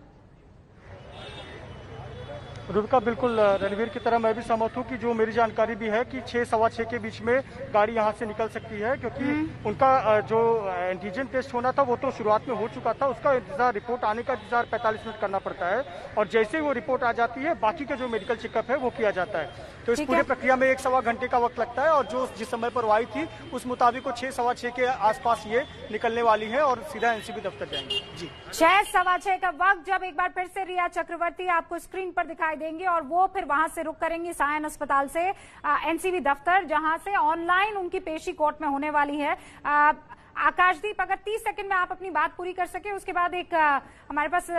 रूबिका, बिल्कुल रणवीर की तरह मैं भी सहमत हूँ कि जो मेरी जानकारी भी है कि 6 सवा 6 के बीच में गाड़ी यहाँ से निकल सकती है, क्योंकि उनका जो एंटीजन टेस्ट होना था वो तो शुरुआत में हो चुका था। उसका इंतजार, रिपोर्ट आने का इंतजार 45 मिनट करना पड़ता है, और जैसे ही वो रिपोर्ट आ जाती है बाकी का जो मेडिकल चेकअप है वो किया जाता है। तो इस पूरे प्रक्रिया में 1 सवा घंटे का वक्त लगता है, और जो जिस समय पर वो आई थी उस मुताबिक वो 6 सवा 6 के आसपास ये निकलने वाली है और सीधा एनसीबी दफ्तर जाएंगे। जी, 6 सवा 6 का वक्त, जब एक बार फिर से रिया चक्रवर्ती आपको स्क्रीन पर दिखाई देंगे और वो फिर वहां से रुक करेंगी सायन अस्पताल से एनसीबी दफ्तर, जहां से ऑनलाइन उनकी पेशी कोर्ट में होने वाली है। आकाशदीप, अगर 30 सेकंड में आप अपनी बात पूरी कर सके, उसके बाद एक हमारे पास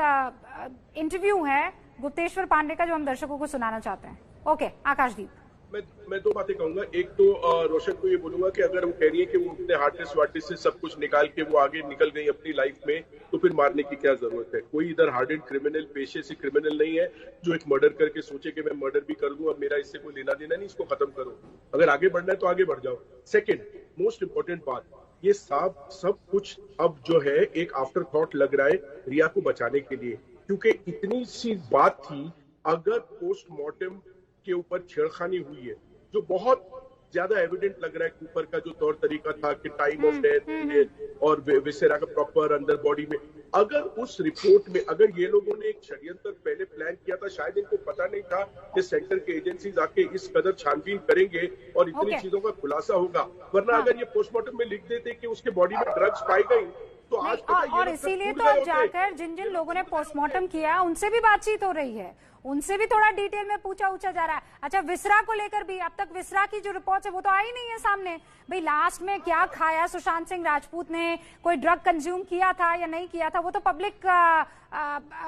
इंटरव्यू है गुप्तेश्वर पांडे का जो हम दर्शकों को सुनाना चाहते हैं। ओके आकाशदीप। मैं 2 बातें कहूंगा। एक तो रोशन को ये बोलूंगा कि अगर वो कह रही है कि वो अपने हार्ड डिस्क वार्ड डिस्क से सब कुछ निकाल के वो आगे निकल गई अपनी लाइफ में, तो फिर मारने की क्या जरूरत है? कोई इधर हार्डेड क्रिमिनल, पेशे से क्रिमिनल नहीं है जो एक मर्डर करके सोचे कि मैं मर्डर भी कर दूं, अब मेरा इससे कोई लेना देना नहीं, इसको खत्म करो। अगर आगे बढ़ना है तो आगे बढ़ जाओ। सेकेंड मोस्ट इंपॉर्टेंट बात, ये सब कुछ अब जो है एक आफ्टर थॉट लग रहा है रिया को बचाने के लिए, क्योंकि इतनी सी बात थी। अगर पोस्टमार्टम के ऊपर छेड़खानी हुई है, जो बहुत ज्यादा एविडेंट लग रहा है कूपर का जो तौर तरीका था कि टाइम ऑफ डेथ और विसेरा का प्रॉपर अंदर बॉडी में, अगर उस रिपोर्ट में अगर ये लोगों ने एक षड्यंत्र पहले प्लान किया था, शायद इनको पता नहीं था कि सेंटर के एजेंसीज आके इस कदर छानबीन करेंगे और इतनी चीजों का खुलासा होगा। वरना अगर ये पोस्टमार्टम में लिख देते कि उसके बॉडी में ड्रग्स पाई गई तो आज और इसीलिए तो अब जाकर जिन जिन लोगों ने पोस्टमार्टम किया उनसे भी बातचीत हो रही है, उनसे भी थोड़ा डिटेल में पूछा जा रहा है। अच्छा, विसरा को लेकर भी अब तक विसरा की जो रिपोर्ट है वो तो आई नहीं है सामने। भाई लास्ट में क्या खाया सुशांत सिंह राजपूत ने, कोई ड्रग कंज्यूम किया था या नहीं किया था, वो तो पब्लिक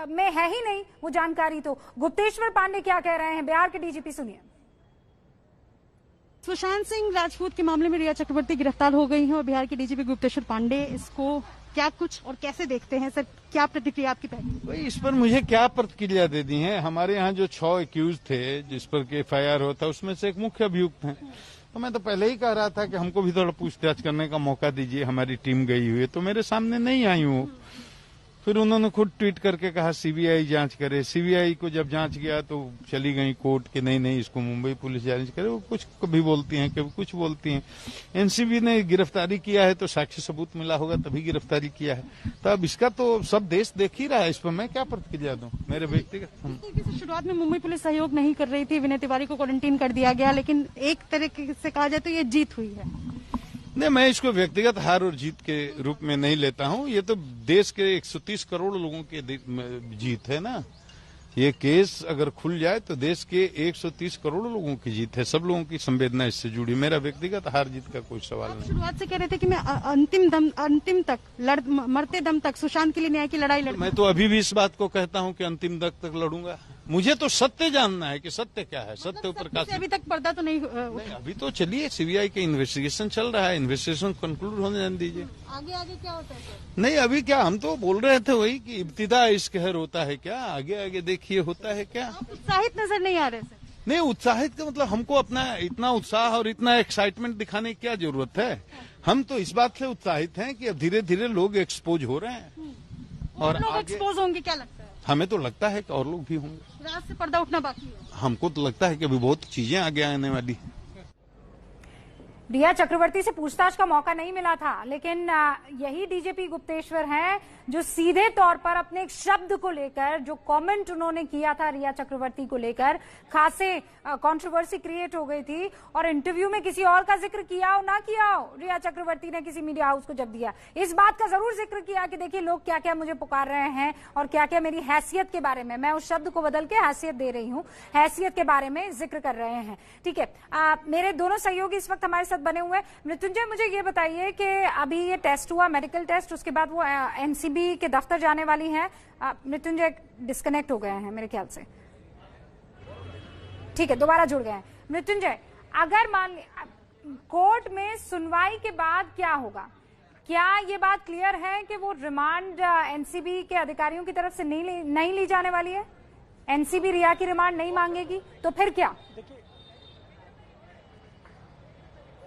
में है ही नहीं वो जानकारी। तो गुप्तेश्वर पांडे क्या कह रहे हैं, बिहार के डीजीपी, सुनिए। सुशांत सिंह राजपूत के मामले में रिया चक्रवर्ती गिरफ्तार हो गई हैं और बिहार के डीजीपी गुप्तेश्वर पांडे इसको क्या कुछ और कैसे देखते हैं सर, क्या प्रतिक्रिया आपकी पहली? भाई इस पर मुझे क्या प्रतिक्रिया दे दी है? हमारे यहाँ जो 6 एक्यूज थे जिस पर के FIR होता, उसमें से एक मुख्य अभियुक्त हैं। तो मैं तो पहले ही कह रहा था कि हमको भी थोड़ा पूछताछ करने का मौका दीजिए, हमारी टीम गई हुई है, तो मेरे सामने नहीं आई हूँ। फिर उन्होंने खुद ट्वीट करके कहा सीबीआई जांच करे। सीबीआई को जब जांच गया तो चली गई कोर्ट कि नहीं इसको मुंबई पुलिस जांच करे। वो कुछ कभी बोलती हैं, कभी कुछ बोलती हैं। एनसीबी ने गिरफ्तारी किया है तो साक्ष्य सबूत मिला होगा तभी गिरफ्तारी किया है। तो अब इसका तो सब देश देख ही रहा है, इस पर मैं क्या प्रतिक्रिया दूं? मेरे व्यक्तिगत शुरुआत में मुंबई पुलिस सहयोग नहीं कर रही थी, विनय तिवारी को क्वारंटीन कर दिया गया, लेकिन एक तरीके से कहा जाए तो ये जीत हुई है। नहीं, मैं इसको व्यक्तिगत हार और जीत के रूप में नहीं लेता हूं। ये तो देश के 130 करोड़ लोगों की जीत है ना। ये केस अगर खुल जाए तो देश के 130 करोड़ लोगों की जीत है। सब लोगों की संवेदना इससे जुड़ी। मेरा व्यक्तिगत हार जीत का कोई सवाल नहीं। शुरुआत से कह रहे थे कि मैं अंतिम तक मरते दम तक सुशांत के लिए न्याय की लड़ाई लड़। मैं तो अभी भी इस बात को कहता हूं कि अंतिम तक लड़ूंगा। मुझे तो सत्य जानना है कि सत्य क्या है। सत्य ऊपर का अभी तक पर्दा तो नहीं अभी तो चलिए सीबीआई के इन्वेस्टिगेशन चल रहा है, इन्वेस्टिगेशन कंक्लूड होने जाने दीजिए। आगे क्या होता है? नहीं, अभी क्या, हम तो बोल रहे थे वही कि इब्तिदा इश्क कहर होता है क्या, आगे देखिए होता है क्या। आप उत्साहित नजर नहीं आ रहे सर? नहीं, उत्साहित का मतलब हमको अपना इतना उत्साह और इतना एक्साइटमेंट दिखाने की क्या जरूरत है। हम तो इस बात से उत्साहित हैं कि अब धीरे धीरे लोग एक्सपोज हो रहे हैं और लोग एक्सपोज होंगे, क्या लगता है? हमें तो लगता है कि और लोग भी होंगे। रात से पर्दा उठना बाकी है। हमको तो लगता है कि अभी बहुत चीजें आगे आने वाली। रिया चक्रवर्ती से पूछताछ का मौका नहीं मिला था, लेकिन यही डीजीपी गुप्तेश्वर हैं जो सीधे तौर पर अपने एक शब्द को लेकर, जो कमेंट उन्होंने किया था रिया चक्रवर्ती को लेकर, खासे कंट्रोवर्सी क्रिएट हो गई थी। और इंटरव्यू में किसी और का जिक्र किया हो ना किया हो, रिया चक्रवर्ती ने किसी मीडिया हाउस को जब दिया, इस बात का जरूर जिक्र किया कि देखिए लोग क्या क्या मुझे पुकार रहे हैं और क्या क्या मेरी हैसियत के बारे में, मैं उस शब्द को बदल के हैसियत दे रही हूँ, हैसियत के बारे में जिक्र कर रहे हैं। ठीक है, मेरे दोनों सहयोगी इस वक्त हमारे साथ बने हुए। मृत्युंजय, मुझे ये बताइए कि अभी ये टेस्ट हुआ, मेडिकल टेस्ट, उसके बाद वो एनसीबी के दफ्तर जाने वाली हैं। मृत्युंजय डिस्कनेक्ट हो गए हैं मेरे ख्याल से। ठीक है, दोबारा जुड़ गए हैं। मृत्युंजय, अगर मान कोर्ट में सुनवाई के बाद क्या होगा, क्या ये बात क्लियर है कि वो रिमांड एनसीबी के अधिकारियों की तरफ से नहीं ली जाने वाली है? एनसीबी रिया की रिमांड नहीं मांगेगी तो फिर क्या?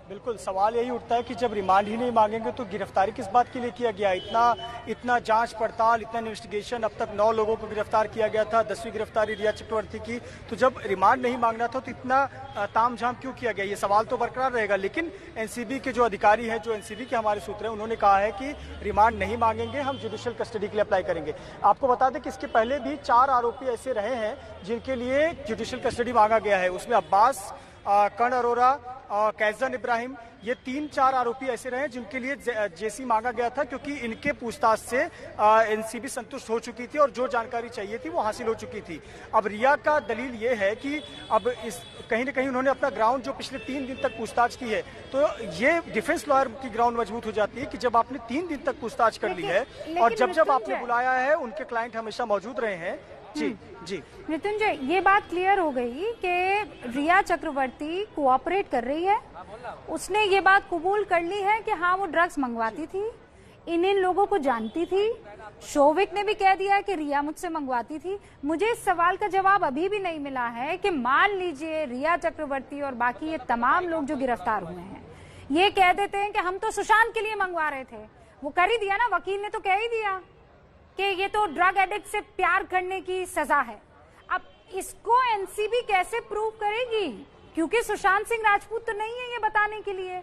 बिल्कुल, सवाल यही उठता है कि जब रिमांड ही नहीं मांगेंगे तो गिरफ्तारी किस बात के लिए किया गया? इतना जांच पड़ताल, इतना इन्वेस्टिगेशन, अब तक 9 लोगों को गिरफ्तार किया गया था, 10वीं गिरफ्तारी रिया चक्रवर्ती की। तो जब रिमांड नहीं मांगना था तो इतना तामझाम क्यों किया गया? ये सवाल तो बरकरार रहेगा। लेकिन एनसीबी के जो अधिकारी हैं, जो एनसीबी के हमारे सूत्र हैं, उन्होंने कहा है कि रिमांड नहीं मांगेंगे, हम जुडिशियल कस्टडी के लिए अप्लाई करेंगे। आपको बता दें कि इसके पहले भी 4 आरोपी ऐसे रहे हैं जिनके लिए जुडिशियल कस्टडी मांगा गया है। उसमें अब्बास, कर्ण अरोरा, कैजन इब्राहिम, ये 3-4 आरोपी ऐसे रहे जिनके लिए जेसी मांगा गया था, क्योंकि इनके पूछताछ से एनसीबी संतुष्ट हो चुकी थी और जो जानकारी चाहिए थी वो हासिल हो चुकी थी। अब रिया का दलील ये है कि अब इस कहीं न कहीं उन्होंने अपना ग्राउंड जो पिछले 3 दिन तक पूछताछ की है, तो ये डिफेंस लॉयर की ग्राउंड मजबूत हो जाती है कि जब आपने 3 दिन तक पूछताछ कर ली है और जब आपने बुलाया है, उनके क्लाइंट हमेशा मौजूद रहे हैं। जी मृत्युंजय, ये बात क्लियर हो गई कि रिया चक्रवर्ती कोऑपरेट कर रही है। उसने ये बात कबूल कर ली है कि हाँ, वो ड्रग्स मंगवाती थी, इन लोगों को जानती थी। शोविक ने भी कह दिया है कि रिया मुझसे मंगवाती थी। मुझे इस सवाल का जवाब अभी भी नहीं मिला है कि मान लीजिए रिया चक्रवर्ती और बाकी ये तमाम लोग जो गिरफ्तार हुए हैं, ये कह देते हैं कि हम तो सुशांत के लिए मंगवा रहे थे। वो कर ही दिया ना, वकील ने तो कह ही दिया कि ये तो ड्रग एडिक्ट से प्यार करने की सजा है। अब इसको एनसीबी कैसे प्रूव करेगी? क्योंकि सुशांत सिंह राजपूत तो नहीं है ये बताने के लिए।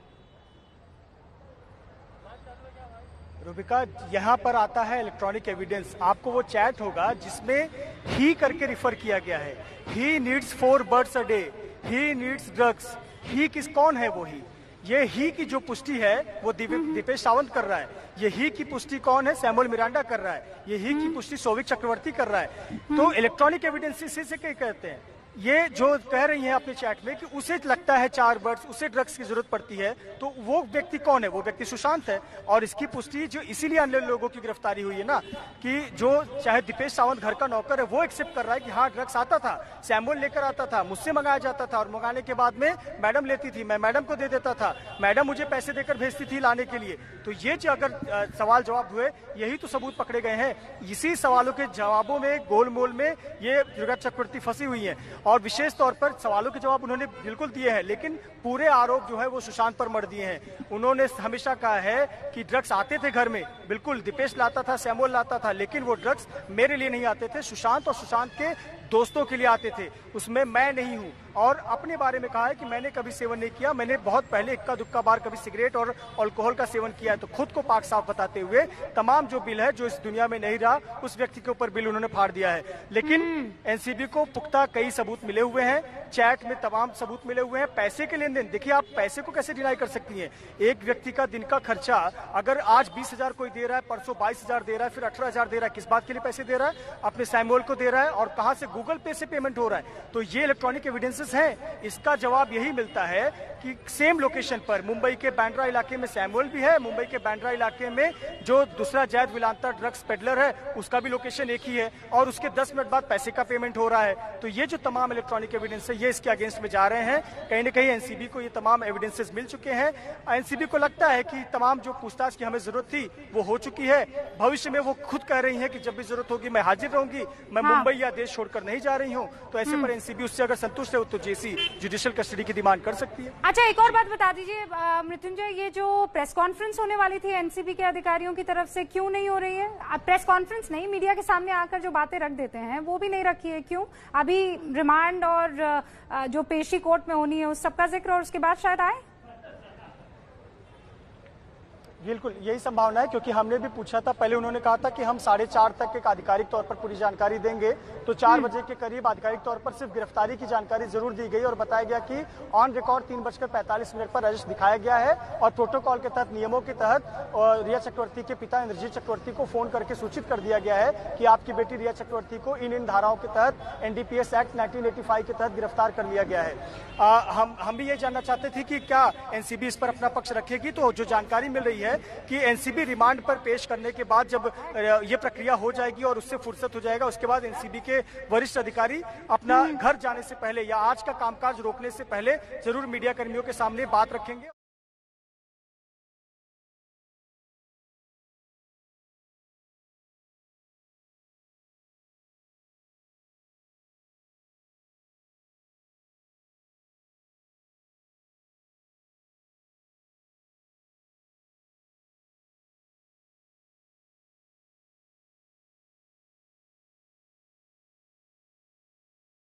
रूबिका, यहाँ पर आता है इलेक्ट्रॉनिक एविडेंस। आपको वो चैट होगा जिसमें ही करके रिफर किया गया है। He needs 4 birds a day, he needs drugs. ही कौन है वो ही? ये ही की जो पुष्टि है वो दीपेश सावंत कर रहा है। ये ही की पुष्टि कौन है? सैमुअल मिरांडा कर रहा है। ये ही की पुष्टि शोविक चक्रवर्ती कर रहा है। तो इलेक्ट्रॉनिक एविडेंस से क्या कहते हैं? ये जो कह रही हैं अपने चैट में कि उसे लगता है 4 birds, उसे ड्रग्स की जरूरत पड़ती है, तो वो व्यक्ति कौन है? वो व्यक्ति सुशांत है। और इसकी पुष्टि जो इसीलिए अन्य लोगों की गिरफ्तारी हुई है ना, कि जो चाहे दीपेश सावंत घर का नौकर है, वो एक्सेप्ट कर रहा है कि हाँ, ड्रग्स आता था, सैमुअल लेकर आता था, मुझसे मंगाया जाता था और मंगाने के बाद में मैडम लेती थी, मैं मैडम को दे देता था, मैडम मुझे पैसे देकर भेजती थी लाने के लिए। तो ये जो अगर सवाल जवाब हुए, यही तो सबूत पकड़े गए हैं। इसी सवालों के जवाबों में, गोलमोल में ये रिया चक्रवर्ती फंसी हुई है और विशेष तौर पर सवालों के जवाब उन्होंने बिल्कुल दिए हैं, लेकिन पूरे आरोप जो है वो सुशांत पर मर दिए हैं। उन्होंने हमेशा कहा है कि ड्रग्स आते थे घर में, बिल्कुल दीपेश लाता था, सैमुअल लाता था, लेकिन वो ड्रग्स मेरे लिए नहीं आते थे, सुशांत और सुशांत के दोस्तों के लिए आते थे, उसमें मैं नहीं हूं। और अपने बारे में कहा है कि मैंने कभी सेवन नहीं किया, मैंने बहुत पहले इक्का दुक्का बार कभी सिगरेट और अल्कोहल का सेवन किया है। तो खुद को पाक साफ बताते हुए तमाम जो बिल है, जो इस दुनिया में नहीं रहा, उस व्यक्ति के ऊपर बिल उन्होंने फाड़ दिया है। लेकिन एनसीबी को पुख्ता कई सबूत मिले हुए हैं, चैट में तमाम सबूत मिले हुए हैं। पैसे के लेन देन, देखिए आप पैसे को कैसे डिनाई कर सकती हैं? एक व्यक्ति का दिन का खर्चा अगर आज 20,000 कोई दे रहा है, परसों 22,000 दे रहा है, फिर 18,000 दे रहा है, किस बात के लिए पैसे दे रहा है? अपने सैमुअल को दे रहा है और कहां से? गूगल पे से पेमेंट हो रहा है। तो ये इलेक्ट्रॉनिक एविडेंसेस हैं। इसका जवाब यही मिलता है कि सेम लोकेशन पर मुंबई के बांद्रा इलाके में सैमुअल भी है, मुंबई के बांद्रा इलाके में जो दूसरा जैद विलांता ड्रग्स पेडलर है, उसका भी लोकेशन एक ही है और उसके 10 मिनट बाद पैसे का पेमेंट हो रहा है। तो ये जो तमाम इलेक्ट्रॉनिक एविडेंस है, ये इसके अगेंस्ट में जा रहे हैं। कहीं ना कहीं एनसीबी को ये तमाम एविडेंसेस मिल चुके हैं। एनसीबी को लगता है कि तमाम जो पूछताछ की हमें जरूरत थी वो हो चुकी है। भविष्य में वो खुद कह रही है कि जब भी जरूरत होगी मैं हाजिर रहूंगी, मैं मुंबई या देश छोड़कर नहीं जा रही हूँ। तो ऐसे पर एनसीबी उससे अगर संतुष्ट है तो जेसी जुडिशियल कस्टडी की डिमांड कर सकती है। अच्छा, एक और बात बता दीजिए मृत्युंजय, ये जो प्रेस कॉन्फ्रेंस होने वाली थी एनसीबी के अधिकारियों की तरफ से, क्यों नहीं हो रही है? प्रेस कॉन्फ्रेंस नहीं, मीडिया के सामने आकर जो बातें रख देते हैं वो भी नहीं रखी है, क्यों? अभी रिमांड और जो पेशी कोर्ट में होनी है उस सबका जिक्र और उसके बाद शायद आए। बिल्कुल यही संभावना है, क्योंकि हमने भी पूछा था, पहले उन्होंने कहा था कि हम 4:30 तक एक आधिकारिक तौर पर पूरी जानकारी देंगे। तो 4 बजे के करीब आधिकारिक तौर पर सिर्फ गिरफ्तारी की जानकारी जरूर दी गई और बताया गया कि ऑन रिकॉर्ड 3:45 पर अरेस्ट दिखाया गया है और प्रोटोकॉल के तहत, नियमों के तहत रिया चक्रवर्ती के पिता इंद्रजीत चक्रवर्ती को फोन करके सूचित कर दिया गया है कि आपकी बेटी रिया चक्रवर्ती को इन धाराओं के तहत एनडीपीएस एक्ट 1985 के तहत गिरफ्तार कर लिया गया है। हम भी ये जानना चाहते थे कि क्या एनसीबी इस पर अपना पक्ष रखेगी। तो जो जानकारी मिल रही है कि एनसीबी रिमांड पर पेश करने के बाद जब ये प्रक्रिया हो जाएगी और उससे फुर्सत हो जाएगा, उसके बाद एनसीबी के वरिष्ठ अधिकारी अपना घर जाने से पहले या आज का कामकाज रोकने से पहले जरूर मीडिया कर्मियों के सामने बात रखेंगे।